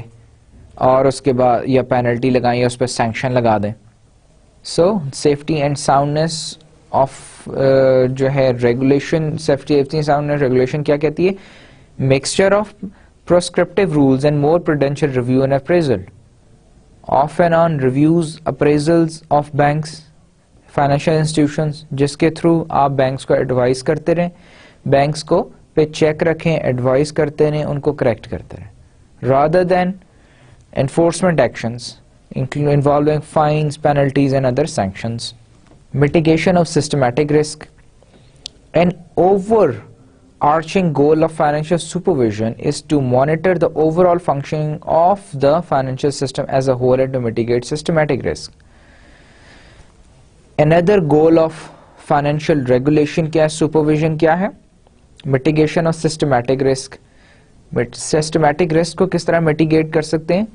اور اس کے بعد یا پینلٹی لگائیں یا اس پہ سینکشن لگا دیں. سو سیفٹی اینڈ ساؤنڈنس آف جو ہے ریگولیشن، سیفٹی ساؤنڈنس ریگولیشن کیا کہتی ہے؟ Mixture of prescriptive rules and more prudential review and appraisal. Off and on reviews, appraisals of banks, financial institutions, جس کے تھرو آپ بینکس کو ایڈوائز کرتے رہیں، بینکس کو پہ چیک رکھیں، ایڈوائز کرتے رہیں، ان کو کریکٹ کرتے رہیں، rather than enforcement actions involving fines, penalties and other sanctions. Mitigation of systematic risk. An overarching goal of financial supervision is to monitor the overall functioning of the financial system as a whole and to mitigate systematic risk. Another goal of financial regulation کیا ہے؟ supervision کیا ہے؟ mitigation of systematic risk. systematic risk کو کس طرح mitigate کر سکتے ہیں؟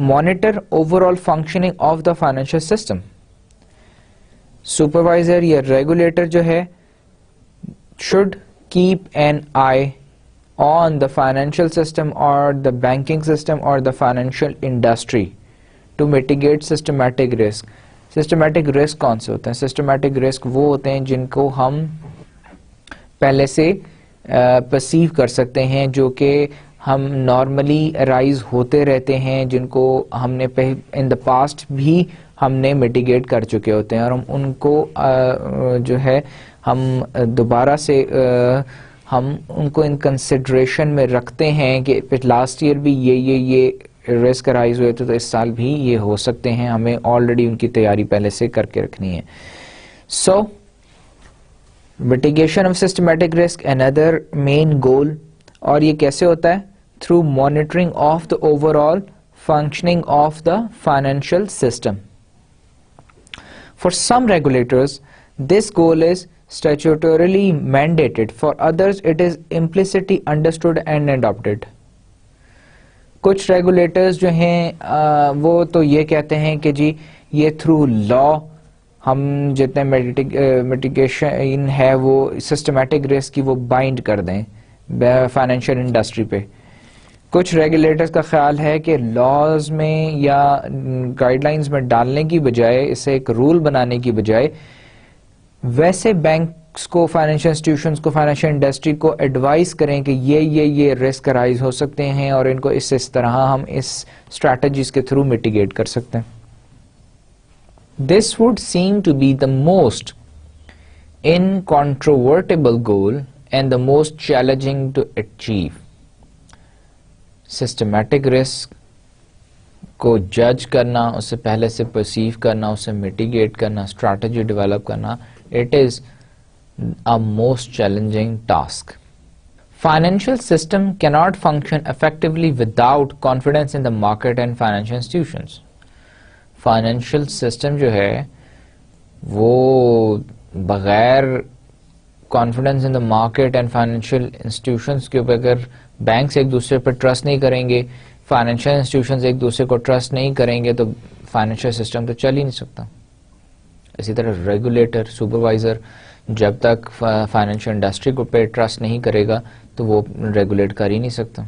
monitor overall functioning of the financial system. supervisor یا regulator جو ہے should keep an eye on the financial system or the banking system or the financial industry to mitigate systematic risk. systematic risk کون سے ہوتے ہیں؟ systematic risk وہ ہوتے ہیں جن کو ہم پہلے سے perceive کر سکتے ہیں، جو کہ ہم نارملی رائز ہوتے رہتے ہیں، جن کو ہم نے ان دا پاسٹ بھی ہم نے میٹیگیٹ کر چکے ہوتے ہیں، اور ہم ان کو جو ہے ہم دوبارہ سے ہم ان کو ان کنسیڈریشن میں رکھتے ہیں کہ لاسٹ ایئر بھی یہ رسک رائز ہوئے تھے، تو اس سال بھی یہ ہو سکتے ہیں، ہمیں آلریڈی ان کی تیاری پہلے سے کر کے رکھنی ہے. سو mitigation of systematic risk another main goal. اور یہ کیسے ہوتا ہے؟ through monitoring of the overall functioning of the financial system. For some regulators, this goal is statutorily mandated. For others, it is implicitly understood and adopted. کچھ ریگولیٹرز جو ہیں وہ تو یہ کہتے ہیں کہ جی یہ تھرو لا ہم جتنے میٹیگیشن ہے وہ سسٹمیٹک رسک کی وہ بائنڈ کر دیں فائنینشیل انڈسٹری پہ. کچھ ریگولیٹرز کا خیال ہے کہ لاز میں یا گائیڈ لائنز میں ڈالنے کی بجائے، اسے ایک رول بنانے کی بجائے، ویسے بینکس کو، فائنینشیل انسٹیٹیوشنز کو، فائنینشیل انڈسٹری کو ایڈوائز کریں کہ یہ رسک رائز ہو سکتے ہیں اور ان کو اس طرح ہم اس اسٹریٹجیز کے تھرو میٹیگیٹ کر سکتے ہیں. This would seem to be the most incontrovertible goal and the most challenging to achieve. Systematic risk کو جج کرنا، اسے پہلے سے پرسیو کرنا، اسے میٹیگیٹ کرنا، اسٹریٹجی ڈیولپ کرنا، it is a most challenging task. Financial system cannot function effectively without confidence in the market and financial institutions. Financial system جو ہے وہ بغیر confidence in the market and financial institutions کے اوپر، اگر بینکس ایک دوسرے پر ٹرسٹ نہیں کریں گے، فائنینشیل انسٹیٹیوشنز ایک دوسرے کو ٹرسٹ نہیں کریں گے، تو فائنینشیل سسٹم تو چل ہی نہیں سکتا. اسی طرح ریگولیٹر، سپروائزر جب تک فائنینشیل انڈسٹری کو پہ ٹرسٹ نہیں کرے گا تو وہ ریگولیٹ کر ہی نہیں سکتا.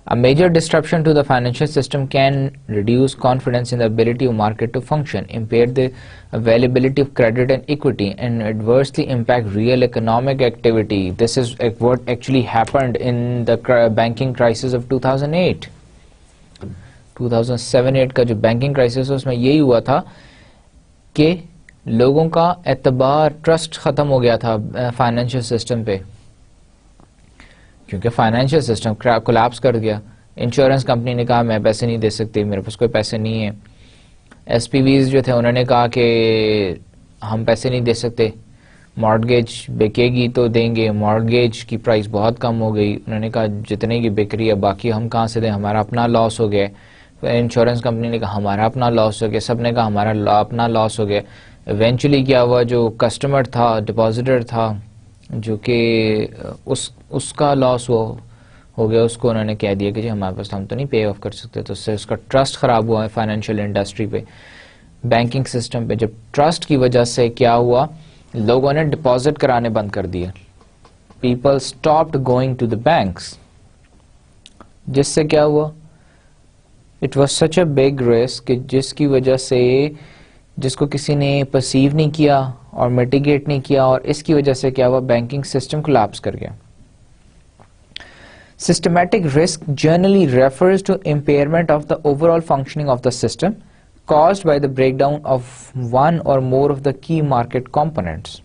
A major disruption to the financial system can reduce confidence in the ability of market to function, impair the availability of credit and equity, and adversely impact real economic activity. This is what actually happened in the banking crisis of 2008. 2007-8 کا جو بینکنگ کرائسس اس میں یہی ہوا تھا کہ لوگوں کا اعتبار، ٹرسٹ ختم ہو گیا تھا فائنینشیل سسٹم پہ، کیونکہ فائنینشیل سسٹم کولیپس کر گیا. انشورنس کمپنی نے کہا میں پیسے نہیں دے سکتی، میرے پاس کوئی پیسے نہیں ہیں. ایس پی ویز جو تھے انہوں نے کہا کہ ہم پیسے نہیں دے سکتے، مارگیج بکے گی تو دیں گے، مارگیج کی پرائس بہت کم ہو گئی. انہوں نے کہا جتنے کی بک رہی ہے باقی ہم کہاں سے دیں، ہمارا اپنا لاس ہو گیا. انشورنس کمپنی نے کہا ہمارا اپنا لاس ہو گیا، سب نے کہا ہمارا اپنا لاس ہو گیا. ایونچولی کیا ہوا، جو کسٹمر تھا، ڈپازیٹر تھا، جو کہ اس کا لاس ہو گیا، اس کو انہوں نے کہہ دیا کہ جی ہمارے پاس ہم تو نہیں پے آف کر سکتے. تو اس سے اس کا ٹرسٹ خراب ہوا ہے فائنینشیل انڈسٹری پہ، بینکنگ سسٹم پہ. جب ٹرسٹ کی وجہ سے کیا ہوا، لوگوں نے ڈپازٹ کرانے بند کر دیا. People stopped going to the banks, جس سے کیا ہوا، it was such a big risk کہ جس کی وجہ سے جس کو کسی نے پرسیو نہیں کیا اور میٹیگیٹ نہیں کیا, اور اس کی وجہ سے کیا ہوا, بینکنگ سسٹم کولیپس کر گیا. Systematic risk generally refers to impairment of the overall functioning of the system caused by the breakdown of one or more of the key market components.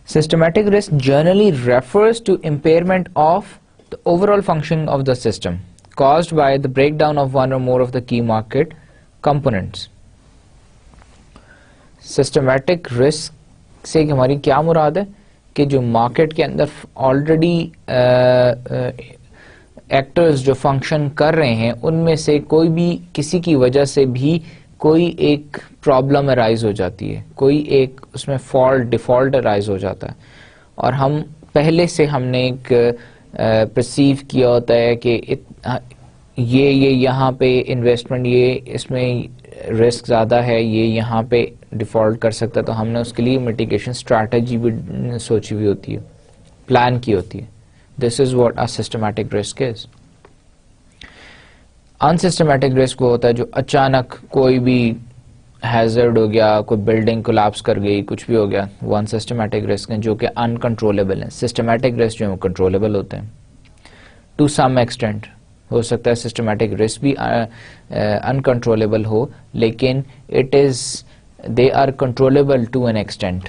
Systematic risk generally refers to impairment of the overall functioning of the system caused by the breakdown of one or more of the key market components. Systematic risk سے ہماری کیا مراد ہے کہ جو مارکیٹ کے اندر آلریڈی ایکٹرز جو فنکشن کر رہے ہیں ان میں سے کوئی بھی کسی کی وجہ سے بھی کوئی ایک پرابلم ارائز ہو جاتی ہے, کوئی ایک اس میں ڈیفالٹ ارائز ہو جاتا ہے, اور ہم پہلے سے ہم نے ایک پرسیو کیا ہوتا ہے کہ یہ یہاں پہ انویسٹمنٹ یہ اس میں رسک زیادہ ہے, یہ یہاں پہ ڈیفالٹ کر سکتا ہے, تو ہم نے اس کے لیے میٹیگیشن اسٹریٹجی بھی سوچی ہوئی ہوتی ہے, پلان کی ہوتی ہے. This is what a systematic risk is. Unsystematic risk وہ ہوتا ہے جو اچانک کوئی بھی ہیزرڈ ہو گیا, کوئی بلڈنگ کولیپس کر گئی, کچھ بھی ہو گیا, وہ انسسٹمیٹک رسک ہیں جو کہ انکنٹرولیبل ہیں. سسٹمیٹک رسک جو ہیں وہ کنٹرولیبل ہوتے ہیں ٹو سم ایکسٹینٹ. ہو سکتا ہے سسٹمیٹک رسک بھی انکنٹرولیبل ہو, لیکن they are controllable to an extent.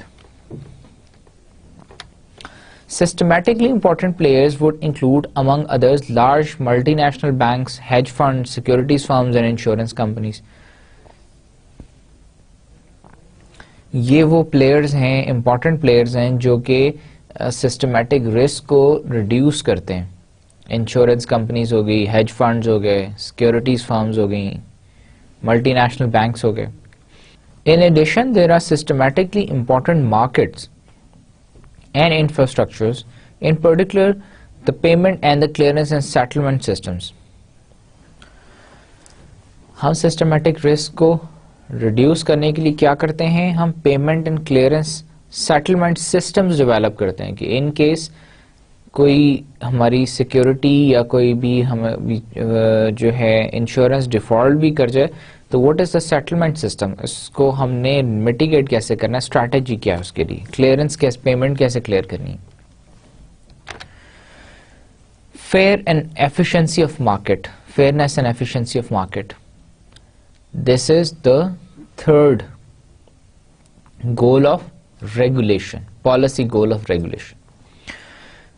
Systematically important players would include, among others, large multinational banks, hedge funds, securities firms and insurance companies. یہ وہ پلیئرز ہیں, امپورٹنٹ پلیئرز ہیں جو کہ سسٹمیٹک رسک کو ریڈیوس کرتے ہیں. انشورنس کمپنیز ہو گئی, ہیج فنڈز ہو گئے, سیکورٹیز فرمز ہو گئیں, ملٹی نیشنل بینکس ہو گئے. In addition, there are systematically important markets and infrastructures, in particular the payment and the clearance and settlement systems. ہم سسٹمیٹک رسک کو ریڈیوس کرنے کے لیے کیا کرتے ہیں, ہم payment and clearance settlement systems develop کرتے ہیں کہ ان کیس کوئی ہماری سیکیورٹی یا کوئی بھی جو ہے انشورنس ڈیفالٹ بھی کر جائے تو what is the settlement system, اس کو ہم نے میٹیگیٹ کیسے کرنا ہے, اسٹریٹجی کیا ہے اس کے لیے, کلیئرنس کیسے, پیمنٹ کیسے کلیئر کرنی ہے. Fair and efficiency of market, fairness and efficiency of market. This is the third goal of regulation, policy goal of regulation.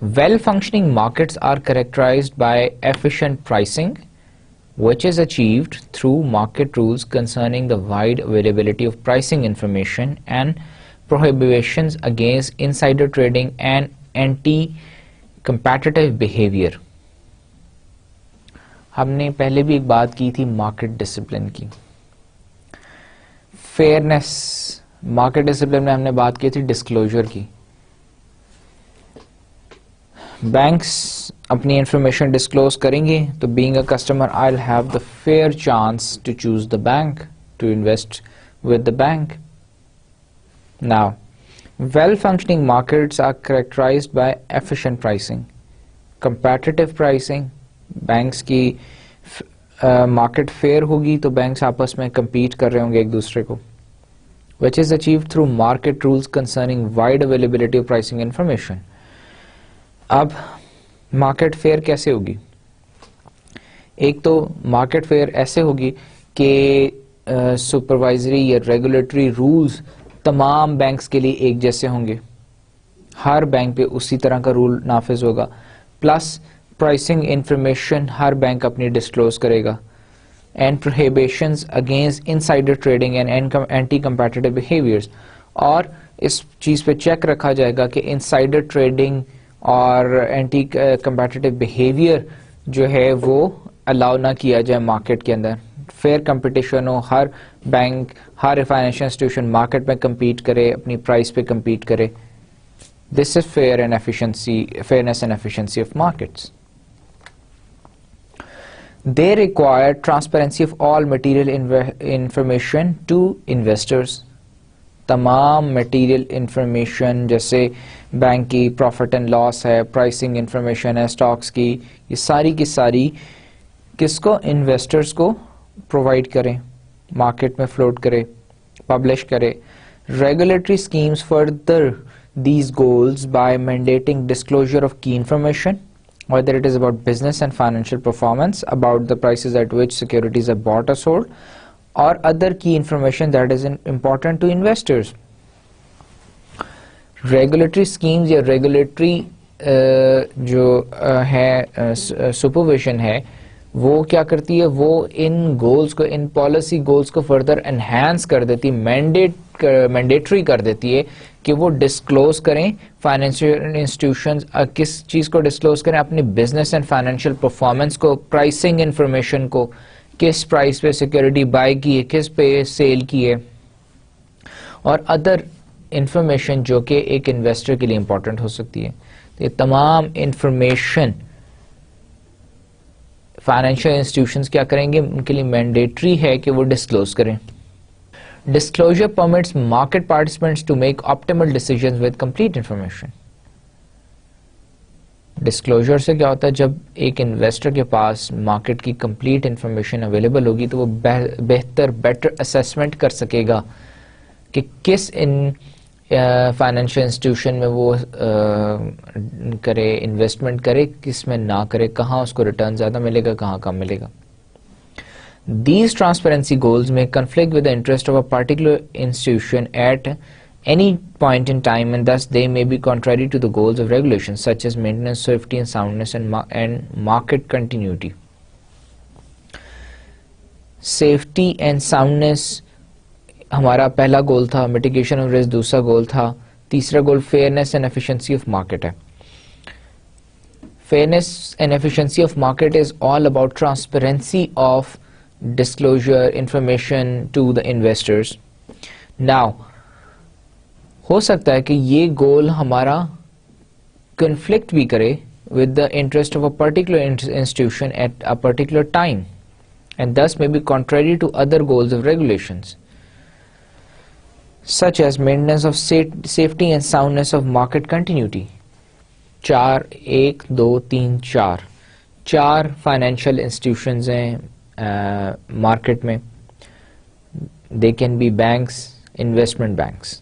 Well functioning markets are characterized by efficient pricing, which is achieved through market rules concerning the wide availability of pricing information and prohibitions against insider trading and anti-competitive behavior. ہم نے پہلے بھی ایک بات کی تھی مارکیٹ ڈسپلن کی. فیئرنیس, مارکیٹ ڈسپلن میں ہم نے بات کی تھی ڈسکلوجر کی. بینکس اپنی انفارمیشن ڈسکلوز کریں گے تو being a customer I will have the fair chance to choose the bank, to invest with the bank. Now well functioning markets are characterised by efficient pricing, competitive pricing. Banks کی مارکیٹ فیئر ہوگی تو بینکس آپس میں کمپیٹ کر رہے ہوں گے ایک دوسرے کو, which is achieved through market rules concerning wide availability of pricing information. اب مارکیٹ فیئر کیسے ہوگی؟ ایک تو مارکیٹ فیئر ایسے ہوگی کہ سپروائزری یا ریگولیٹری رولز تمام بینکس کے لیے ایک جیسے ہوں گے, ہر بینک پہ اسی طرح کا رول نافذ ہوگا, پلس پرائسنگ انفارمیشن ہر بینک اپنی ڈسکلوز کرے گا, and prohibitions against insider trading and anti competitive behaviours. اور اس چیز پہ چیک رکھا جائے گا کہ انسائڈر ٹریڈنگ اور اینٹی کمپیٹیٹو بیہیویئر جو ہے وہ الاؤ نہ کیا جائے مارکیٹ کے اندر. فیئر کمپٹیشن ہو, ہر بینک, ہر فائنینشیل انسٹیٹیوشن مارکیٹ میں کمپیٹ کرے, اپنی پرائس پہ کمپیٹ کرے. This is fair and efficiency, fairness and efficiency of markets. They require transparency of all material information to investors. تمام میٹیریل انفارمیشن جیسے بینک کی پروفٹ اینڈ لاس ہے, پرائسنگ انفارمیشن ہے اسٹاکس کی, یہ ساری کی ساری کس کو؟ انویسٹرز کو پرووائڈ کریں, مارکیٹ میں فلوٹ کرے, پبلش کرے. Regulatory schemes further these goals by mandating disclosure of key information, whether it is about business and financial performance, about the prices at which securities are bought or sold, or other key information that is important to investors. Regulatory schemes یا regulatory جو ہے سپرویژن ہے وہ کیا کرتی ہے؟ وہ ان گولز کو, ان پالیسی گولز کو فردر انہینس کر دیتی, مینڈیٹری کر دیتی ہے کہ وہ ڈسکلوز کریں. فائنینشیل انسٹیٹیوشنز کس چیز کو ڈسکلوز کریں؟ اپنی بزنس اینڈ فائنینشیل پرفارمنس کو, پرائسنگ انفارمیشن کو, کس پرائس پہ سیکورٹی بائی کی ہے, کس پہ سیل کی ہے, اور ادر انفارمیشن جو کہ ایک انویسٹر کے لیے امپورٹنٹ ہو سکتی ہے. یہ تمام انفارمیشن فائنینشیل انسٹیٹیوشنز کیا کریں گے؟ ان کے لیے مینڈیٹری ہے کہ وہ ڈسکلوز کریں. Disclosure permits market participants to make optimal decisions with complete information. Disclosure سے کیا ہوتا ہے؟ جب ایک انویسٹر کے پاس مارکیٹ کی کمپلیٹ انفارمیشن اویلیبل ہوگی تو وہ بیٹر اسیسمنٹ کر سکے گا کہ کس فائنینشیل انسٹیٹیوشن میں وہ کرے, انویسٹمنٹ کرے, کس میں نہ کرے, کہاں اس کو ریٹرن زیادہ ملے گا, کہاں کم ملے گا. These transparency goals may conflict with the interest of a particular institution at any point in time, and thus they may be contrary to the goals of regulation, such as maintenance, safety and soundness, and market continuity. Safety and soundness ہمارا پہلا گول تھا, mitigation of risk دوسرا گول تھا, تیسرا گول fairness and efficiency of market ہے. Fairness and efficiency of market is all about transparency of disclosure information to the investors. Now ہو سکتا ہے کہ یہ گول ہمارا کنفلکٹ بھی کرے with the interest of a particular institution at a particular time, and thus may be contrary to other goals of regulations, such as maintenance of safety and soundness of market continuity. 4 1 2 3 4 چار فائنینشیل انسٹیٹیوشنز ہیں مارکیٹ میں. They can be banks, investment banks,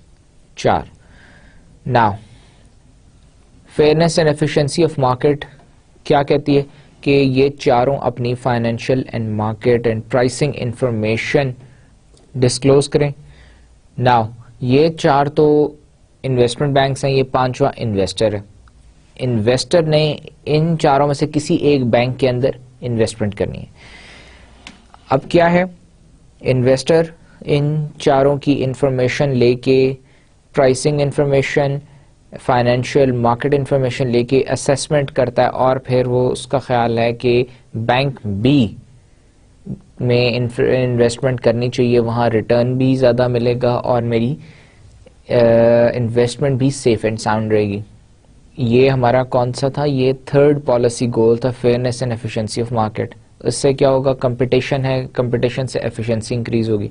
4. Now fairness and efficiency of market کیا کہتی ہے کہ یہ چاروں اپنی financial and market and pricing information disclose کریں. ناؤ یہ 4 تو انویسٹمنٹ بینکس ہیں, یہ 5واں انویسٹر ہے. انویسٹر نے ان چاروں میں سے کسی ایک بینک کے اندر انویسٹمنٹ کرنی ہے. اب کیا ہے, انویسٹر ان چاروں کی انفارمیشن لے کے, pricing information, financial market information لے کے اسیسمنٹ کرتا ہے, اور پھر وہ اس کا خیال ہے کہ بینک بی میں انویسٹمنٹ کرنی چاہیے, وہاں ریٹرن بھی زیادہ ملے گا اور میری انویسٹمنٹ بھی سیف اینڈ ساؤنڈ رہے گی. یہ ہمارا کون سا تھا؟ یہ 3rd پالیسی گول تھا, fairness and efficiency of market. اس سے کیا ہوگا؟ کمپٹیشن ہے, کمپٹیشن سے ایفیشنسی انکریز ہوگی.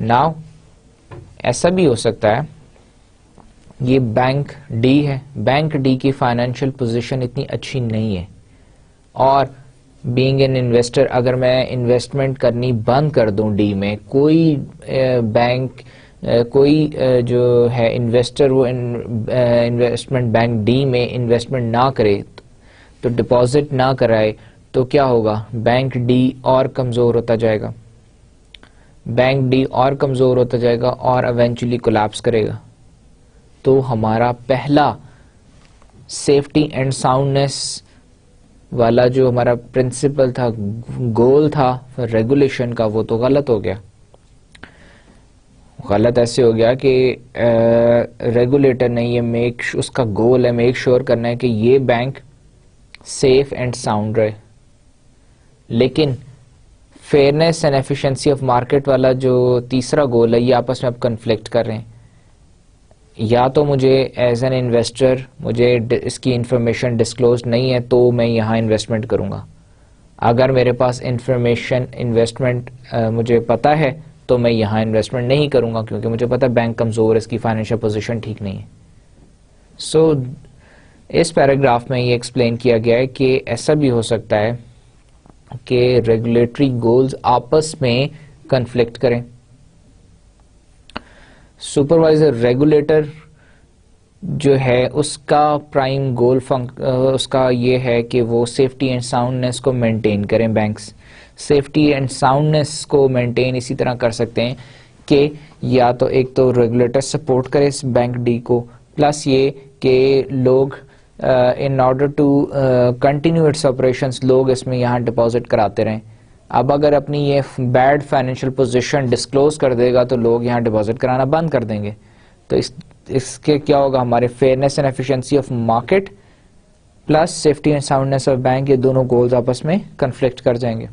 ناؤ ایسا بھی ہو سکتا ہے یہ بینک ڈی ہے, بینک ڈی کی فائنینشیل پوزیشن اتنی اچھی نہیں ہے, اور بینگ این انویسٹر اگر میں انویسٹمنٹ کرنی بند کر دوں ڈی میں, کوئی بینک کوئی جو ہے انویسٹر وہ انویسٹمنٹ بینک ڈی میں انویسٹمنٹ نہ کرے, تو ڈپازٹ نہ کرائے, تو کیا ہوگا؟ بینک ڈی اور کمزور ہوتا جائے گا, بینک ڈی اور کمزور ہوتا جائے گا اور ایونچولی کولیپس کرے گا. تو ہمارا پہلا سیفٹی اینڈ ساؤنڈنیس والا جو ہمارا پرنسپل تھا, گول تھا ریگولیشن کا, وہ تو غلط ہو گیا. غلط ایسے ہو گیا کہ ریگولیٹر نے یہ اس کا گول ہے میک شور کرنا ہے کہ یہ بینک سیف اینڈ ساؤنڈ رہے, لیکن fairness and efficiency of market والا جو تیسرا گول ہے یہ آپس میں اب کنفلکٹ کر رہے ہیں. یا تو مجھے ایز این انویسٹر مجھے اس کی انفارمیشن ڈسکلوز نہیں ہے تو میں یہاں انویسٹمنٹ کروں گا, اگر میرے پاس انفارمیشن انویسٹمنٹ مجھے پتا ہے تو میں یہاں انویسٹمنٹ نہیں کروں گا کیونکہ مجھے پتا بینک کمزور ہے, اس کی فائنینشیل پوزیشن ٹھیک نہیں ہے. سو اس پیراگراف میں یہ ایکسپلین کیا گیا ہے کہ ایسا بھی ہو سکتا ہے کہ ریگولیٹری گولز آپس میں کنفلکٹ کریں. سپروائزر ریگولیٹر جو ہے اس کا پرائم گول اس کا یہ ہے کہ وہ سیفٹی اینڈ ساؤنڈنیس کو مینٹین کریں. بینکس سیفٹی اینڈ ساؤنڈنیس کو مینٹین اسی طرح کر سکتے ہیں کہ یا تو ایک تو ریگولیٹر سپورٹ کرے اس بینک ڈی کو، پلس یہ کہ لوگ in order to continue its operations لوگ اس میں یہاں ڈپازٹ کراتے رہیں. اب اگر اپنی یہ بیڈ فائنینشیل پوزیشن ڈسکلوز کر دے گا تو لوگ یہاں ڈپازٹ کرانا بند کر دیں گے. تو اس کے کیا ہوگا، ہمارے fairness and efficiency of market plus safety and soundness of bank, یہ دونوں گولز آپس میں کنفلکٹ کر جائیں گے.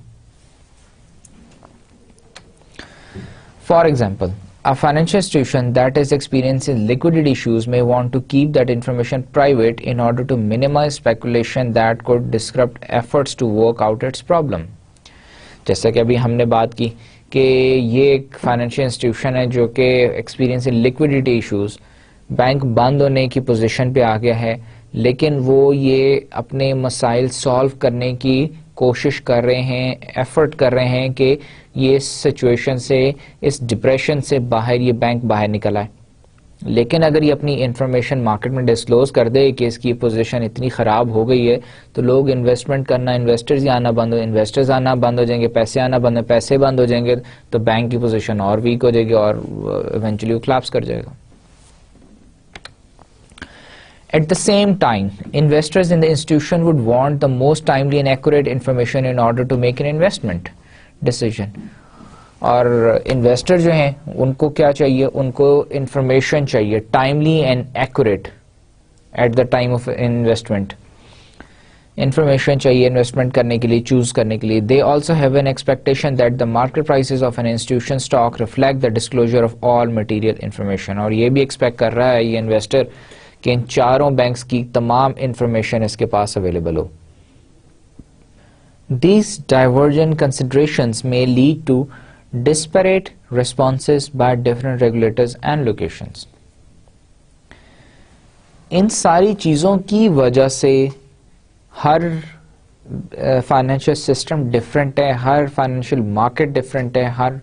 For example a financial institution that is experiencing liquidity issues may want to keep that information private in order to minimize speculation that could disrupt efforts to work out its problem. جیسا کہ ابھی ہم نے بات کی کہ یہ ایک فائنینشیل انسٹیٹیوشن ہے جو کہ ایکسپیرینس لیکوڈیٹی ایشوز، بینک بند ہونے کی پوزیشن پہ آ گیا ہے، لیکن وہ یہ اپنے مسائل سالو کرنے کی کوشش کر رہے ہیں، ایفرٹ کر رہے ہیں کہ یہ سچویشن سے، اس ڈپریشن سے باہر یہ بینک باہر نکل آئے. لیکن اگر یہ اپنی انفارمیشن مارکیٹ میں ڈسکلوز کر دے کہ اس کی پوزیشن اتنی خراب ہو گئی ہے تو لوگ انویسٹمنٹ کرنا، انویسٹرز آنا بند ہو جائیں گے، پیسے آنا پیسے بند ہو جائیں گے، تو بینک کی پوزیشن اور ویک ہو جائے گی اور ایونچولی وہ کلاپس کر جائے گا. At the same time, investors in the institution would want the most timely and accurate information in order to make an investment decision. اور انویسٹر جو ہیں ان کو کیا چاہیے، ان کو انفارمیشن چاہیے timely and accurate at the time of investment. Information چاہیے انویسٹمنٹ کرنے کے لیے، چوز کرنے کے لیے. They also have an expectation that the market prices of an institution stock reflect the disclosure of all material information. اور یہ بھی ایکسپیکٹ کر رہا ہے یہ انویسٹر کہ ان چاروں بینکس کی تمام انفارمیشن اس کے پاس اویلیبل ہو. These divergent considerations may lead to disparate responses by different regulators and locations. ان ساری چیزوں کی وجہ سے ہر فائنینشیل سسٹم ڈفرینٹ ہے، ہر فائنینشیل مارکیٹ ڈفرینٹ ہے، ہر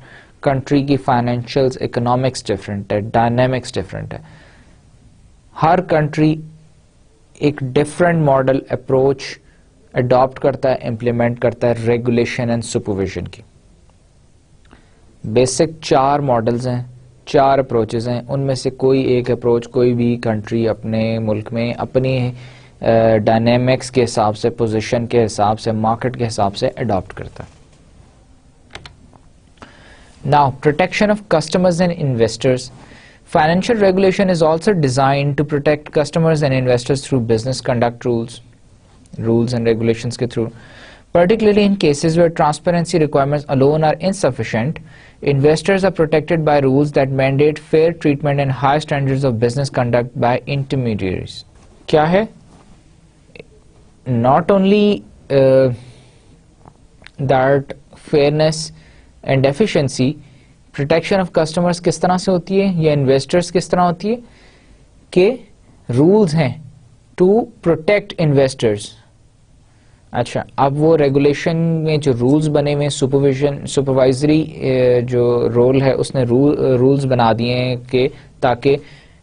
کنٹری کی فائنینشیل اکنامکس ڈفرینٹ ہے، ڈائنامکس ڈفرینٹ ہے. ہر کنٹری ایک ڈفرینٹ ماڈل اپروچ اڈاپٹ کرتا ہے، امپلیمنٹ کرتا ہے ریگولیشن اینڈ سپرویژن کی. بیسک 4 ماڈلز ہیں، 4 اپروچز ہیں، ان میں سے کوئی ایک اپروچ کوئی بھی کنٹری اپنے ملک میں اپنی ڈائنامکس کے حساب سے، پوزیشن کے حساب سے، مارکیٹ کے حساب سے اڈاپٹ کرتا ہے. Now, protection of customers and investors. Financial regulation is also designed to protect customers and investors through business conduct rules and regulations ke through. Particularly in cases where transparency requirements alone are insufficient, investors are protected by rules that mandate fair treatment and high standards of business conduct by intermediaries. Kya hai? Not only that fairness and efficiency, protection of customers کس طرح سے ہوتی ہے یا انویسٹرس کس طرح ہوتی ہے کہ رولز ہیں ٹو پروٹیکٹ انویسٹرز. اچھا، اب وہ ریگولیشن میں جو رولز بنے ہوئے سپروائزری جو رول ہے اس نے رولز بنا دیے ہیں کہ تاکہ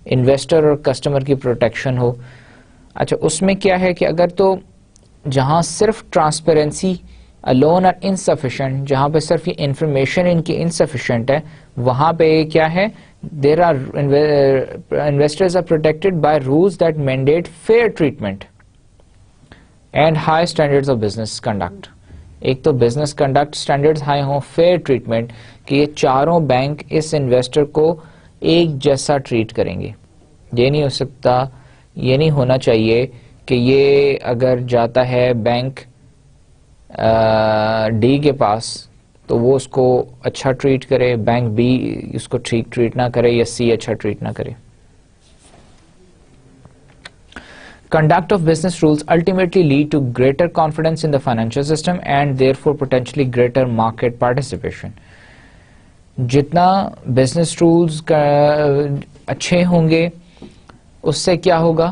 انویسٹر اور کسٹمر کی پروٹیکشن ہو. اچھا، اس میں کیا ہے کہ اگر تو جہاں صرف ٹرانسپیرنسی alone are insufficient، جہاں پہ صرف یہ انفارمیشن ان کی insufficient ہے، وہاں پہ کیا ہے there are investors are protected by rules that mandate fair treatment and high standards of business conduct. ایک تو بزنس کنڈکٹ اسٹینڈرڈ ہائی ہوں، فیئر ٹریٹمنٹ کہ یہ چاروں بینک اس انویسٹر کو ایک جیسا ٹریٹ کریں گے. یہ نہیں ہو سکتا، یہ نہیں ہونا چاہیے کہ یہ اگر جاتا ہے بینک ڈی کے پاس تو وہ اس کو اچھا ٹریٹ کرے، بینک بی اس کو ٹھیک ٹریٹ نہ کرے یا سی اچھا ٹریٹ نہ کرے. Conduct of business rules ultimately lead to greater confidence in the financial system and therefore potentially greater market participation. جتنا بزنس رولز اچھے ہوں گے اس سے کیا ہوگا،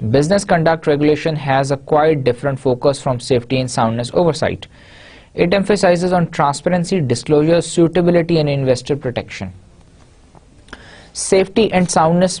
Business conduct regulation has a quite different focus from safety and soundness oversight. It emphasizes on transparency, disclosure, suitability and investor protection. Safety and soundness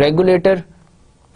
regulator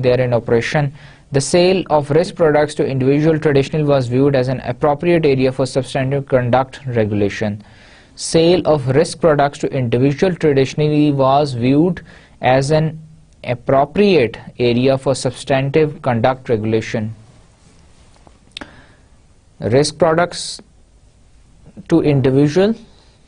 they are in operation. The sale of risk products to individual traditionally was viewed as an appropriate area for substantive conduct regulation. Sale of risk products to individual traditionally was viewed as an appropriate area for substantive conduct regulation. Risk products to individual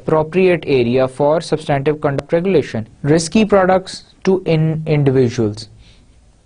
appropriate area for substantive conduct regulation. Risky products to individuals,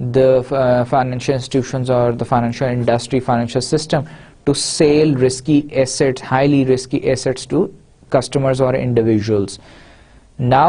the financial institutions or the financial industry, financial system to sell risky assets, highly risky assets to customers or individuals. Now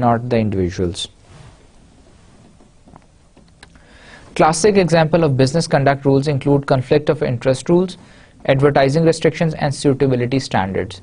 not the individuals. Classic example of business conduct rules include conflict of interest rules, advertising restrictions and suitability standards.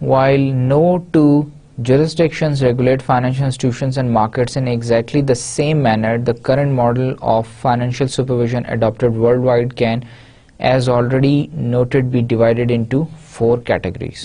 While no two jurisdictions regulate financial institutions and markets in exactly the same manner, the current model of financial supervision adopted worldwide can, as already noted, be divided into 4 categories.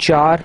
4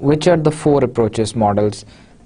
which are the 4 approaches models?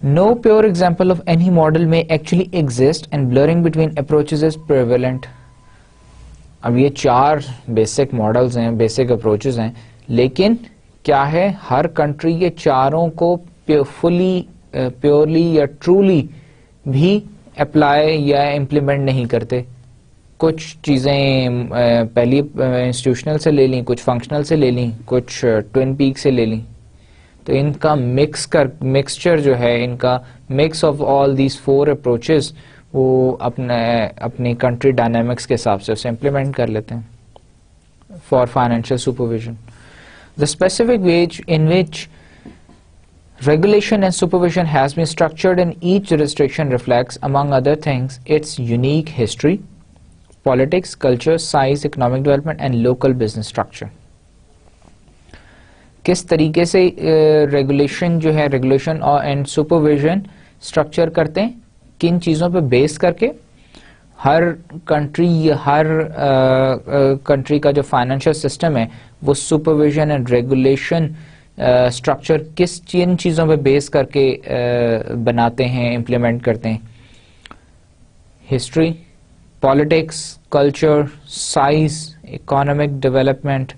No pure example of any model may actually exist and blurring between approaches is prevalent. اب یہ 4 بیسک ماڈلز ہیں, بیسک اپروچز ہیں, لیکن کیا ہے, ہر کنٹری یہ چاروں کو فلی پیورلی یا ٹرولی بھی اپلائی یا امپلیمنٹ نہیں کرتے. کچھ چیزیں پہلی انسٹیٹیوشنل سے لے لیں, کچھ فنکشنل سے لے لیں, کچھ ٹوین پیک سے لے لیں. تو ان کا مکسچر جو ہے, ان کا mix of all these 4 approaches وہ اپنی کنٹری ڈائنامکس کے حساب سے اسے امپلیمنٹ کر لیتے ہیں for financial supervision. The specific veg in which regulation and supervision has been structured in each jurisdiction reflects, among other things, its unique history, politics, culture, size, economic development, and local business structure. کس طریقے سے ریگولیشن جو ہے, ریگولیشن اینڈ سپرویژن اسٹرکچر کرتے ہیں, کن چیزوں پہ بیس کر کے ہر کنٹری کا جو فائنینشیل سسٹم ہے وہ سپرویژن اینڈ ریگولیشن اسٹرکچر کن چیزوں پہ بیس کر کے بناتے ہیں, امپلیمنٹ کرتے ہیں. History, politics, culture, size, economic development,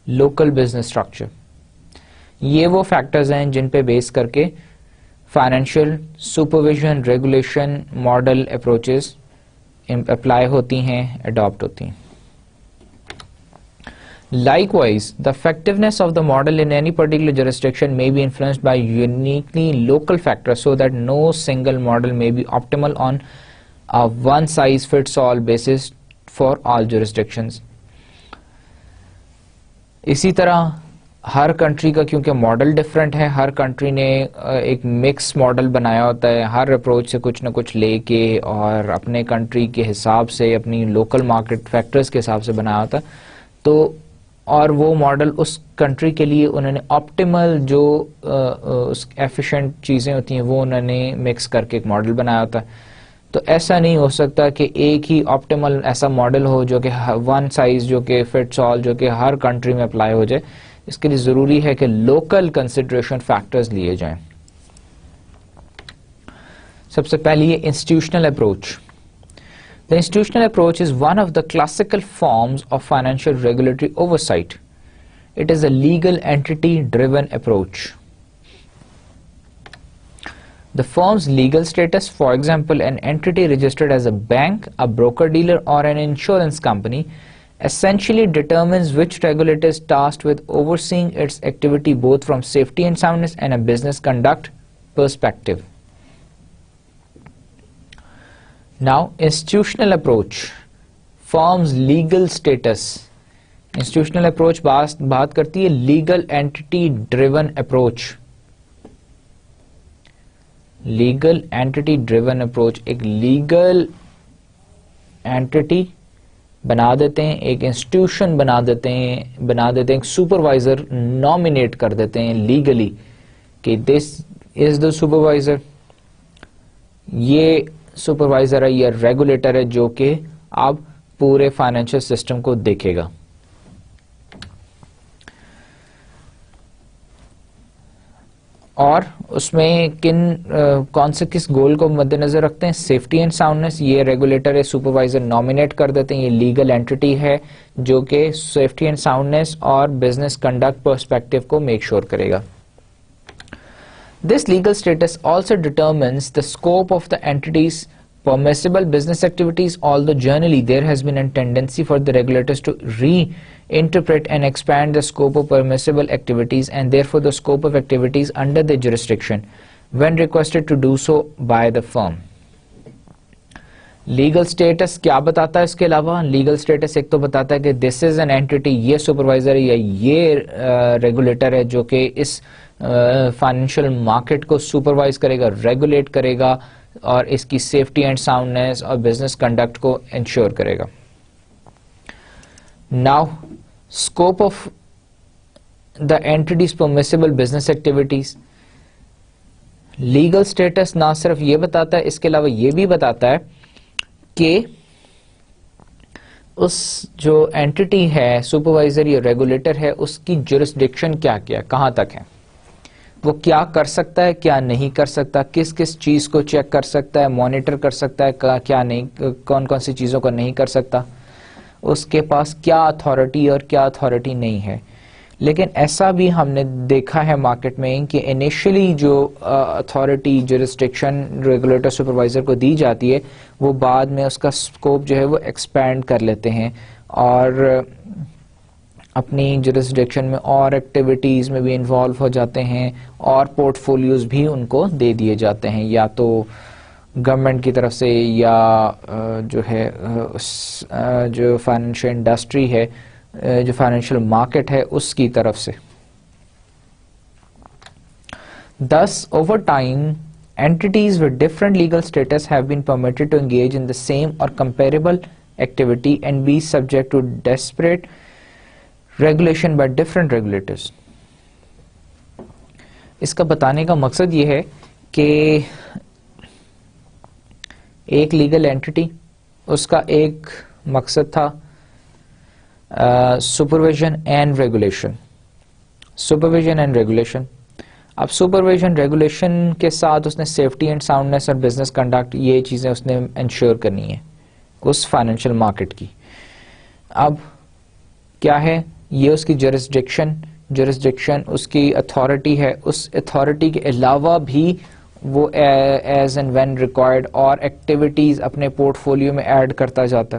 local business structure, یہ وہ فیکٹرز ہیں جن پہ بیس کر کے financial supervision regulation model approaches apply ہوتی ہیں, اڈاپٹ ہوتی ہیں. Likewise, the effectiveness of the model in any particular jurisdiction may be influenced by uniquely local factors so that no single model may be optimal on a one-size-fits-all basis for all jurisdictions. اسی طرح ہر کنٹری کا کیونکہ ماڈل ڈفرینٹ ہے, ہر کنٹری نے ایک مکس ماڈل بنایا ہوتا ہے, ہر اپروچ سے کچھ نہ کچھ لے کے اور اپنے کنٹری کے حساب سے, اپنی لوکل مارکیٹ فیکٹرز کے حساب سے بنایا ہوتا ہے. تو اور وہ ماڈل اس کنٹری کے لیے انہوں نے آپٹیمل جو ایفیشینٹ چیزیں ہوتی ہیں وہ انہوں نے مکس کر کے ایک ماڈل بنایا ہوتا ہے. تو ایسا نہیں ہو سکتا کہ ایک ہی آپٹیمل ایسا ماڈل ہو جو کہ ون سائز جو کہ فٹس آل جو کہ ہر کنٹری میں اپلائی ہو جائے. اس کے لیے ضروری ہے کہ لوکل کنسیڈریشن فیکٹرز لیے جائیں. سب سے پہلی یہ institutional approach. The institutional approach is one of the classical forms of financial regulatory oversight. It is a legal entity-driven approach. The firm's legal status, for example, an entity registered as a bank, a broker-dealer, or an insurance company, essentially determines which regulator is tasked with overseeing its activity both from safety and soundness and a business conduct perspective. Now, institutional approach, firm's legal status. Institutional approach بات کرتی ہے legal entity driven approach. Legal entity driven approach, ایک legal entity بنا دیتے ہیں, ایک انسٹیٹیوشن بنا دیتے ہیں, ایک سپروائزر نامینیٹ کر دیتے ہیں لیگلی کہ دس از دا سپروائزر. یہ سپروائزر ہے یا ریگولیٹر ہے جو کہ اب پورے فائنینشیل سسٹم کو دیکھے گا. اور اس میں کون سے کس گول کو مد نظر رکھتے ہیں؟ Safety and soundness. یہ ریگولیٹر ہے, سپروائزر نامینیٹ کر دیتے ہیں, یہ لیگل اینٹی ہے جو کہ سیفٹی اینڈ ساؤنڈنس اور بزنس کنڈکٹ پرسپیکٹو کو میک شور کرے گا. This legal status also determines the scope of the entity's permissible business activities, although generally there has been a tendency for the regulators to reinterpret and expand the scope of permissible activities and therefore the scope of activities under the jurisdiction when requested to do so by the firm. Legal status کیا بتاتا ہے؟ اس کے علاوہ لیگل اسٹیٹس ایک تو بتاتا ہے کہ دس از این اینٹی, یہ سپروائزر ہے یا یہ ریگولیٹر ہے جو کہ اس فائنینشیل مارکیٹ کو سپروائز کرے گا, ریگولیٹ کرے گا اور اس کی سیفٹی اینڈ ساؤنڈنس اور بزنس کنڈکٹ کو انشور کرے گا. Now scope of the entities permissible business activities. Legal status نہ صرف یہ بتاتا ہے, اس کے علاوہ یہ بھی بتاتا ہے کہ اس جو اینٹی ہے سپروائزر یا ریگولیٹر ہے اس کی جورسڈکشن کیا کہاں تک ہے. وہ کیا کر سکتا ہے کیا نہیں کر سکتا, کس کس چیز کو چیک کر سکتا ہے, مانیٹر کر سکتا ہے کیا نہیں, کون کون سی چیزوں کو نہیں کر سکتا, اس کے پاس کیا اتھارٹی اور کیا اتھارٹی نہیں ہے. لیکن ایسا بھی ہم نے دیکھا ہے مارکیٹ میں کہ انیشلی جو اتھارٹی جورسڈکشن ریگولیٹر سپروائزر کو دی جاتی ہے وہ بعد میں اس کا اسکوپ جو ہے وہ ایکسپینڈ کر لیتے ہیں اور اپنی جورسڈکشن میں اور ایکٹیویٹیز میں بھی انوالو ہو جاتے ہیں اور پورٹ فولیوز بھی ان کو دے دیے جاتے ہیں, یا تو گورنمنٹ کی طرف سے یا جو ہے جو فائنینشیل انڈسٹری ہے, جو فائنینشیل مارکیٹ ہے اس کی طرف سے. Thus, over time, entities with different legal status have been permitted to engage in the same or comparable activity and be subject to disparate regulation by different regulators. اس کا بتانے کا مقصد یہ ہے کہ ایک لیگل اینٹی, اس کا ایک مقصد تھا supervision and regulation. Supervision and regulation, اب سپرویژن ریگولیشن کے ساتھ اس نے سیفٹی اینڈ ساؤنڈنیس اور بزنس کنڈکٹ یہ چیزیں اس نے انشور کرنی ہے اس فائنینشیل مارکیٹ کی. اب کیا ہے یہ اس کی جورسڈکشن اس کی اتھارٹی ہے, اس اتھارٹی کے علاوہ بھی وہ ایز اینڈ وین ریکوائرڈ اور ایکٹیویٹیز اپنے پورٹ فولیو میں ایڈ کرتا جاتا.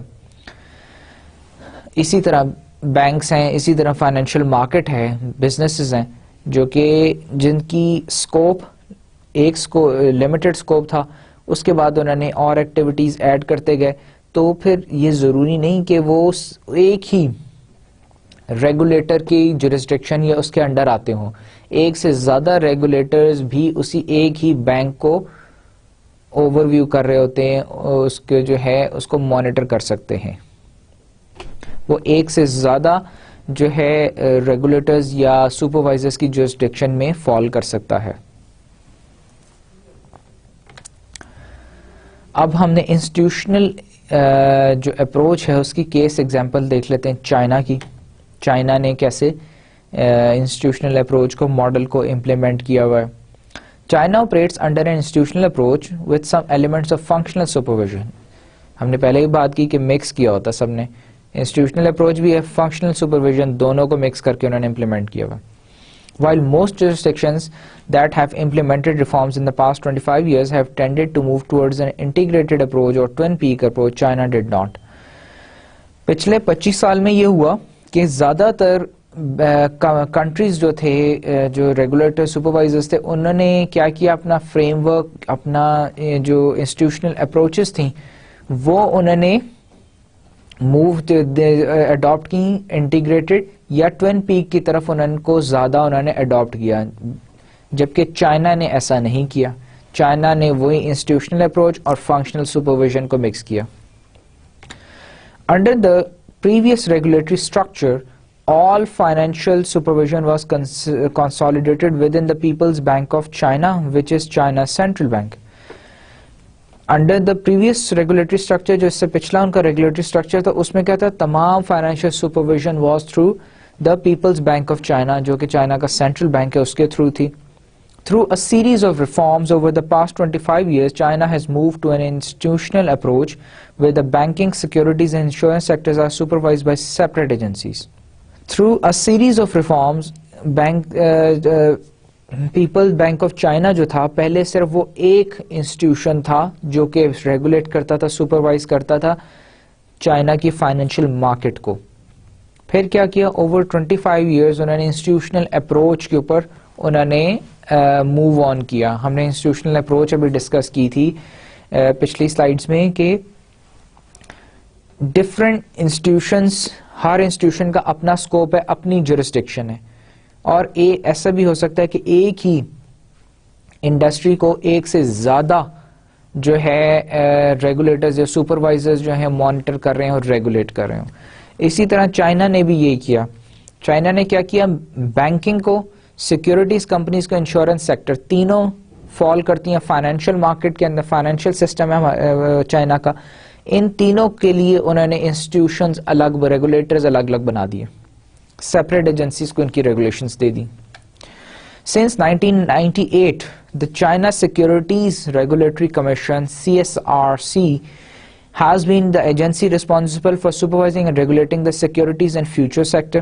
اسی طرح بینکس ہیں, اسی طرح فائنینشیل مارکیٹ ہے, بزنسز ہیں جو کہ جن کی اسکوپ ایک لمیٹڈ اسکوپ تھا, اس کے بعد انہوں نے اور ایکٹیویٹیز ایڈ کرتے گئے, تو پھر یہ ضروری نہیں کہ وہ ایک ہی ریگولیٹر کی جورسڈکشن یا اس کے انڈر آتے ہوں. ایک سے زیادہ ریگولیٹرز بھی اسی ایک ہی بینک کو اوور ویو کر رہے ہوتے ہیں, اس کے جو ہے اس کو مانیٹر کر سکتے ہیں. وہ ایک سے زیادہ جو ہے ریگولیٹرز یا سپروائزرز کی جورسڈکشن میں فال کر سکتا ہے. اب ہم نے انسٹیٹیوشنل جو اپروچ ہے اس کی کیس ایگزامپل دیکھ لیتے ہیں چائنا کی. چائنا نے کیسے انسٹیٹیوشنل اپروچ کو ماڈل کو امپلیمنٹ کیا ہوا ہے. China operates under an institutional approach with some elements of functional supervision. ہم نے پہلے ہی بات کی کہ مکس کیا ہوتا سب نے, انسٹیٹیوشنل اپروچ بھی ہے, فنکشنل سپرویژن, دونوں کو مکس کر کے انہوں نے امپلیمنٹ کیا ہوا. While most jurisdictions that have implemented reforms in the past 25 years have tended to move towards an integrated approach or twin peak approach, China did not. پچھلے 25 سال میں یہ ہوا کہ زیادہ تر کنٹریز جو تھے, جو ریگولیٹر سپروائزرز تھے, انہوں نے کیا کیا, اپنا فریم ورک, اپنا جو انسٹیٹیوشنل اپروچز تھیں وہ انہوں نے اڈاپٹ کی انٹیگریٹڈ یا ٹوین پیک کی طرف انہوں کو زیادہ انہوں نے اڈاپٹ کیا, جبکہ چائنا نے ایسا نہیں کیا. چائنا نے وہی انسٹیٹیوشنل اپروچ اور فنکشنل سپرویژن کو مکس کیا. Under the previous regulatory structure all financial supervision was consolidated within the People's Bank of China, which is China's central bank. Under the previous regulatory structure, جو اس سے پچھلا ان کا regulatory structure تھا, اس میں کیا تھا, تمام financial supervision was through the People's Bank of China, جو کہ چائنا کا central bank ہے, اس کے through تھی. Through a series of reforms over the past 25 years, China has moved to an institutional approach where the banking, securities and insurance sectors are supervised by separate agencies. Through a series of reforms, people bank of China جو تھا پہلے صرف وہ ایک انسٹیٹیوشن تھا جو کہ ریگولیٹ کرتا تھا, سپروائز کرتا تھا چائنا کی فائنینشیل مارکیٹ کو. پھر کیا کیا, اوور 25 ایئرز انہوں نے انسٹیٹیوشنل اپروچ کے اوپر انہوں نے موو آن کیا. ہم نے انسٹیٹیوشنل اپروچ ابھی ڈسکس کی تھی پچھلی سلائیڈز میں کہ ڈفرینٹ انسٹیٹیوشنس, ہر انسٹیٹیوشن کا اپنا اسکوپ ہے, اپنی جورسڈکشن ہے, اور ایسا بھی ہو سکتا ہے کہ ایک ہی انڈسٹری کو ایک سے زیادہ جو ہے ریگولیٹرز یا سپروائزرز جو ہیں مانیٹر کر رہے ہیں اور ریگولیٹ کر رہے ہوں. اسی طرح چائنا نے بھی یہی کیا. چائنا نے کیا کیا, بینکنگ کو, سیکورٹیز کمپنیز کو, انشورنس سیکٹر, تینوں فال کرتی ہیں فائنینشیل مارکیٹ کے اندر. فائنینشیل سسٹم ہے چائنا کا, ان تینوں کے لیے انہوں نے انسٹیٹیوشنز الگ, ریگولیٹرز الگ الگ بنا دیے, سیپریٹ ایجنسیز کو ان کی regulations they the. Since 1998, the China Securities Regulatory Commission (CSRC) has been the agency responsible for supervising and regulating the securities and futures sector.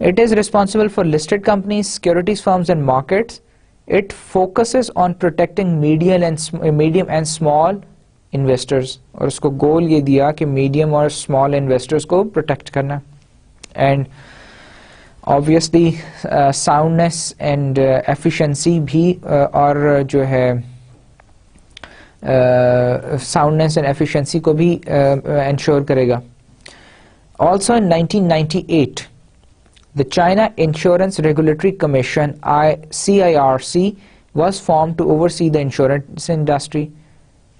It is responsible for listed companies, securities firms and markets. It focuses on protecting medium and small investors. اور اس کو goal یہ دیا کہ medium اور small investors کو protect کرنا. And obviously soundness and efficiency بھی اور جو ہے soundness and efficiency کو بھی ensure کرے گا. Also in 1998, the China Insurance Regulatory Commission (CIRC) was formed to oversee the insurance industry.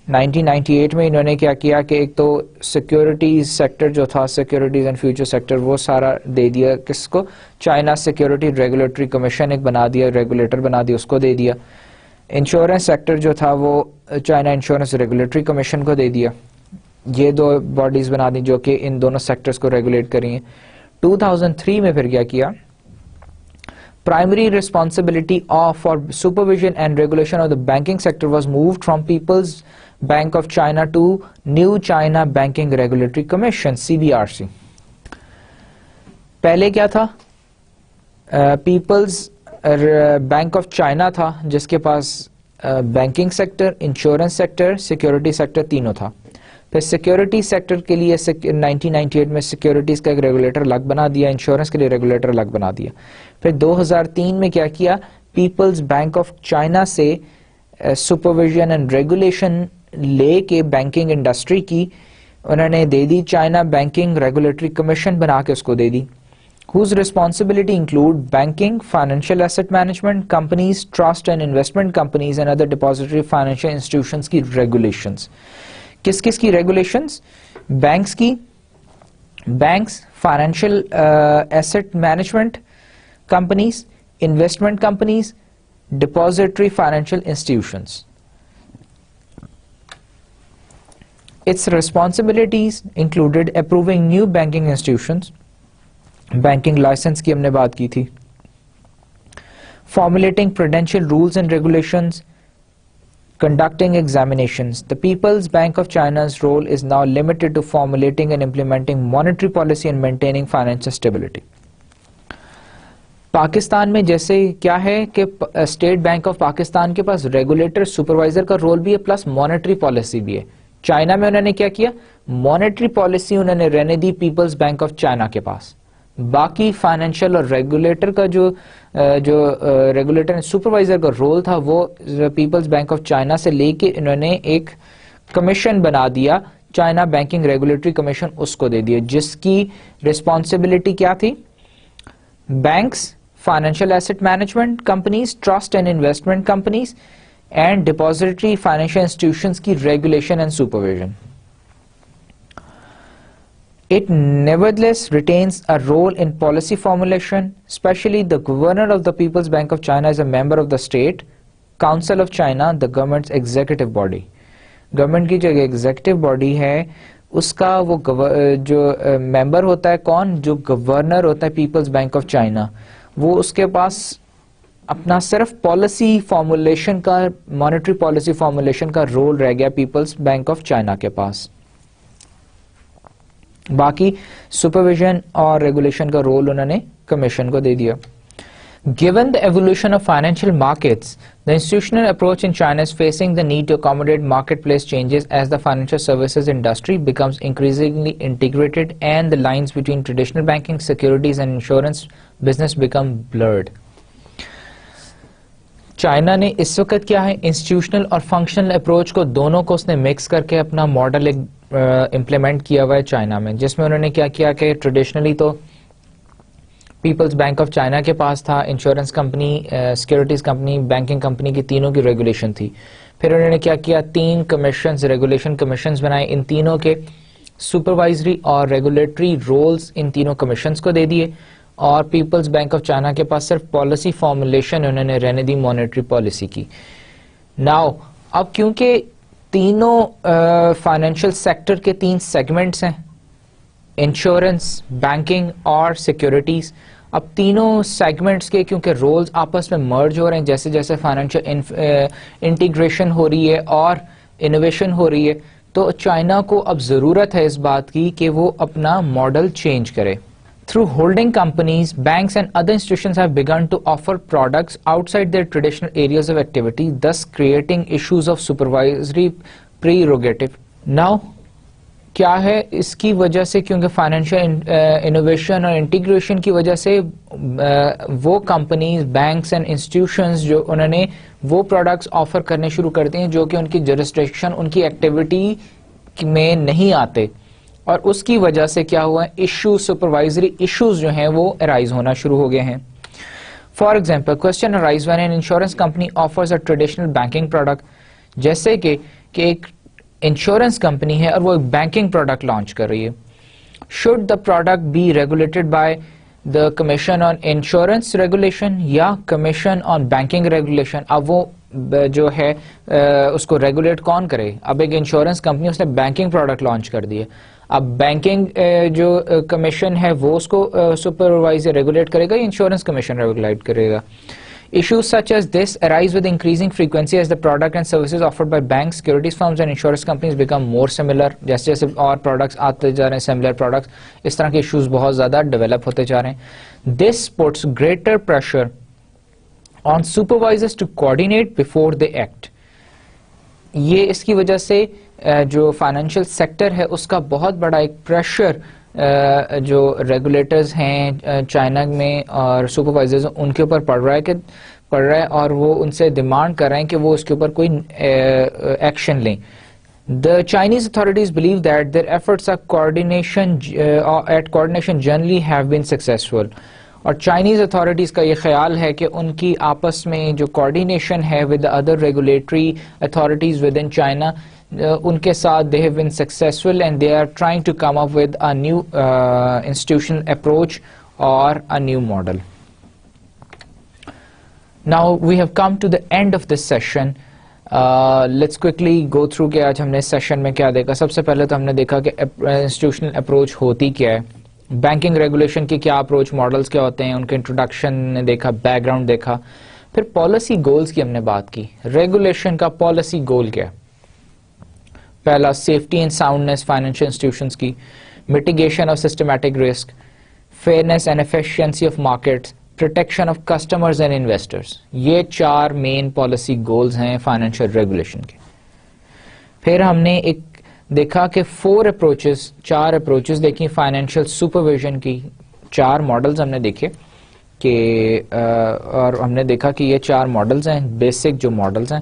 1998 میں انہوں نے کیا کیا کہ ایک تو سیکیورٹیز سیکٹر جو تھا سیکیورٹیز اینڈ فیوچر سیکٹر وہ سارا دے دیا کس کو چائنا سیکیورٹی ریگولیٹری کمیشن ایک بنا دیا ریگولیٹر بنا دیا اس کو دے دیا. انشورنس سیکٹر جو تھا وہ چائنا انشورنس ریگولیٹری کمیشن کو دے دیا. یہ دو باڈیز بنا دی جو کہ ان دونوں سیکٹرز کو ریگولیٹ کر رہی ہیں. 2003 میں پھر کیا کیا primary responsibility for supervision and regulation of the banking sector was moved from People's Bank of China to New China Banking Regulatory Commission (CBRC). پہلے کیا تھا پیپلز بینک آف چائنا تھا جس کے پاس banking sector insurance sector security sector تینوں تھا. پھر سیکیورٹی سیکٹر کے لیے 1998 میں سیکیورٹیز کا ایک ریگولیٹر الگ بنا دیا انشورنس کے لیے ریگولیٹر الگ بنا دیا. پھر 2003 میں کیا کیا پیپلز بینک آف چائنا سے سپرویژن اینڈ ریگولیشن لے کے بینکنگ انڈسٹری کی انہوں نے دے دی چائنا بینکنگ ریگولیٹری کمیشن بنا کے اس کو دے دی. whose responsibility include banking, financial asset management, companies, trust and investment companies and other depository financial institutions کی regulations. کس کس کی regulations؟ بینکس کی، banks, financial asset management companies, investment companies, depository financial institutions. Its responsibilities included approving new banking institutions, banking license کی ہم نے بات کی تھی, formulating prudential rules and regulations, conducting examinations. The People's Bank of China's role is now limited to formulating and implementing monetary policy and maintaining financial stability. Pakistan میں جیسے کیا ہے کہ اسٹیٹ بینک آف پاکستان کے پاس ریگولیٹر سپروائزر کا رول بھی ہے پلس مانیٹری پالیسی بھی ہے. چائنا میں انہوں نے کیا کیا؟ مانیٹری پالیسی انہوں نے رہنے دی پیپلز بینک آف چائنا کے پاس. باقی فائنینشیل اور ریگولیٹر کا جو ریگولیٹر سپروائزر کا رول تھا وہ پیپلز بینک آف چائنا سے لے کے انہوں نے ایک کمیشن بنا دیا چائنا بینکنگ ریگولیٹری کمیشن, اس کو دے دیا جس کی ریسپانسبلٹی کیا تھی؟ Banks, financial asset management companies, trust and investment companies and depository financial institutions کی regulation and supervision. It nevertheless retains a role in policy formulation, especially the governor of the People's Bank of China is a member of the State Council of China, the government's executive body. Government کی جو executive body ہے اس کا وہ جو member ہوتا ہے کون؟ جو governor ہوتا ہے People's Bank of China, وہ اس کے پاس اپنا صرف پالیسی فارمولیشن کا مانیٹری پالیسی فارمولیشن کا رول رہ گیا پیپلز بینک آف چائنا کے پاس. باقی سپرویژن اور ریگولیشن کا رول انہوں نے کمیشن کو دے دیا. Given the evolution of financial markets, the institutional approach in China is facing the need to accommodate marketplace changes as the financial services industry becomes increasingly integrated and the lines between traditional banking, securities and insurance business become blurred. China نے اس وقت کیا ہے انسٹیٹیوشنل اور فنکشنل اپروچ کو دونوں کو اس نے مکس کر کے اپنا ماڈل امپلیمنٹ کیا ہوا ہے چائنا میں, جس میں انہوں نے کیا کیا کہ ٹریڈیشنلی تو پیپلز بینک آف چائنا کے پاس تھا insurance company, securities company, banking company کی تینوں کی ریگولیشن تھی. پھر انہوں نے کیا کیا 3 کمیشنز ریگولیشن کمیشنز بنائے, ان تینوں کے سپروائزری اور ریگولیٹری رولز ان تینوں کمیشنز کو دے دیے اور پیپلز بینک آف چائنا کے پاس صرف پالیسی فارمولیشن انہوں نے رہنے دی مانیٹری پالیسی کی. ناؤ اب کیونکہ تینوں فائنینشیل سیکٹر کے 3 سیگمنٹس ہیں, انشورنس, بینکنگ اور سیکورٹیز. اب تینوں سیگمنٹس کے کیونکہ رولز آپس میں مرج ہو رہے ہیں جیسے جیسے فائنینشیل انٹیگریشن ہو رہی ہے اور انوویشن ہو رہی ہے, تو چائنا کو اب ضرورت ہے اس بات کی کہ وہ اپنا ماڈل چینج کرے. Through holding companies, banks and other institutions have begun to offer products outside their traditional areas of activity, thus creating issues of supervisory prerogative. Now, کیا ہے اس کی وجہ سے, کیونکہ فائنینشیل انوویشن اور انٹیگریشن کی وجہ سے وہ کمپنیز, بینکس اینڈ انسٹیٹیوشنز جو انہوں نے وہ پروڈکٹس آفر کرنے شروع کرتے ہیں جو کہ ان کی جورسڈکشن, ان کی ایکٹیویٹی میں نہیں آتے, اور اس کی وجہ سے کیا ہوا ہے, ایشوز, سپروائزری ایشوز جو ہیں وہ ارائز ہونا شروع ہو گئے ہیں. For example, question arise when an insurance company offers a traditional banking product. جیسے کہ ایک انشورنس کمپنی ہے اور وہ ایک بینکنگ پروڈکٹ لانچ کر رہی ہے. Should the product be regulated by the commission on insurance regulation یا کمیشن آن بینکنگ ریگولیشن؟ اب وہ جو ہے اس کو ریگولیٹ کون کرے؟ اب ایک انشورنس کمپنی, اس نے بینکنگ پروڈکٹ لانچ کر دی ہے, اب بینکنگ جو کمیشن ہے وہ اس کو سپروائز ریگولیٹ کرے گا یا انشورنس کمیشن ریگولیٹ کرے گا؟ Issues such as this arise with increasing frequency as the product and services offered by banks, securities firms and insurance companies become more similar. جیسے جیسے اور products آتے جا رہے ہیں, similar products, اس طرح کے issues بہت زیادہ develop ہوتے جا رہے ہیں. This puts greater pressure on supervisors to coordinate before they act. یہ اس کی وجہ سے جو فائنینشیل سیکٹر ہے اس کا بہت بڑا ایک پریشر جو ریگولیٹرز ہیں چائنا میں اور سپروائزرز ان کے اوپر پڑ رہا ہے اور وہ ان سے ڈیمانڈ کر رہے ہیں کہ وہ اس کے اوپر کوئی ایکشن لیں. The Chinese authorities believe that their efforts at coordination generally have been successful. اور چائنیز اتھارٹیز کا یہ خیال ہے کہ ان کی آپس میں جو کوآرڈینیشن ہے with other regulatory authorities with in China, ان کے ساتھ they have been successful and they are trying to come up with a new institutional approach or a new model. Now we have come to the end of this session. Let's quickly go through کہ آج ہم نے اس سیشن میں کیا دیکھا. سب سے پہلے تو ہم نے دیکھا کہ انسٹیٹیوشنل اپروچ ہوتی کیا ہے, بینکنگ ریگولیشن کے کیا اپروچ ماڈلز کیا ہوتے ہیں, ان کے انٹروڈکشن نے دیکھا, بیک گراؤنڈ دیکھا. پھر پالیسی گولز کی ہم نے بات کی. ریگولیشن کا پالیسی گول کیا ہے؟ پہلا, سیفٹی اینڈ ساؤنڈنس فائنینشیل انسٹیٹیوشنز کی, mitigation of systematic risk, fairness and efficiency of markets, protection of customers and investors. یہ 4 مین پالیسی گولز ہیں فائنینشیل ریگولیشن کے. پھر ہم نے ایک دیکھا کہ 4 اپروچز دیکھی فائنینشیل سپرویژن کی. 4 ماڈلز ہم نے دیکھے کہ اور ہم نے دیکھا کہ یہ 4 ماڈلز ہیں, بیسک جو ماڈلز ہیں.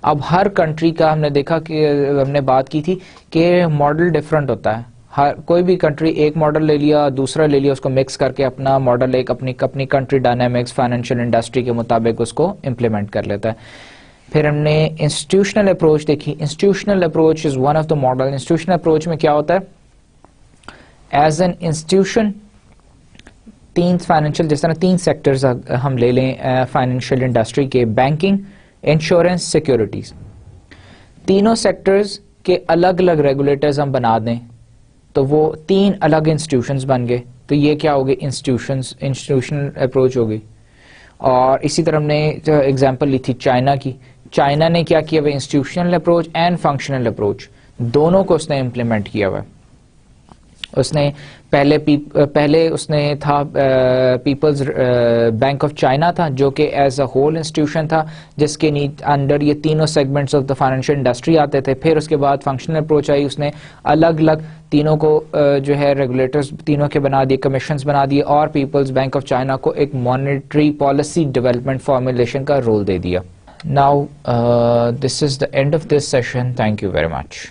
اب ہر کنٹری کا ہم نے دیکھا کہ ہم نے بات کی تھی کہ ماڈل ڈفرینٹ ہوتا ہے. کوئی بھی کنٹری ایک ماڈل لے لیا, دوسرا لے لیا, اس کو مکس کر کے اپنا ماڈل ایک اپنی کنٹری ڈائنامکس فائنینشیل انڈسٹری کے مطابق اس کو امپلیمنٹ کر لیتا ہے. پھر ہم نے انسٹیٹیوشنل اپروچ دیکھی. Institutional approach is one of the model. Institutional approach میں کیا ہوتا ہے؟ ایز این انسٹیٹیوشن 3 فائنینشیل, جس طرح 3 سیکٹرز ہم لے لیں فائنینشیل انڈسٹری کے, بینکنگ, انشورنس, سیکورٹیز. تینوں سیکٹرز کے الگ الگ ریگولیٹرز ہم بنا دیں تو وہ 3 الگ انسٹیٹیوشنز بن گئے. تو یہ کیا ہوگی؟ انسٹیٹیوشنل اپروچ ہوگی. اور اسی طرح ہم نے ایگزامپل لی تھی چائنا کی. چائنا نے کیا کیا ہوا؟ Institutional approach and functional approach دونوں کو اس نے امپلیمنٹ کیا ہوا. اس نے پہلے اس نے تھا پیپلز بینک آف چائنا تھا جو کہ ایز اے ہول انسٹیٹیوشن تھا جس کے انڈر یہ تینوں segments of the financial industry آتے تھے. پھر اس کے بعد فنکشنل اپروچ آئی, اس نے الگ الگ تینوں کو جو ہے ریگولیٹرز تینوں کے بنا دیے, کمیشنز بنا دیے, اور پیپلز بینک آف چائنا کو ایک مانیٹری پالیسی ڈیولپمنٹ فارمولیشن کا رول دے دیا. Now this is the end of this session. Thank you very much.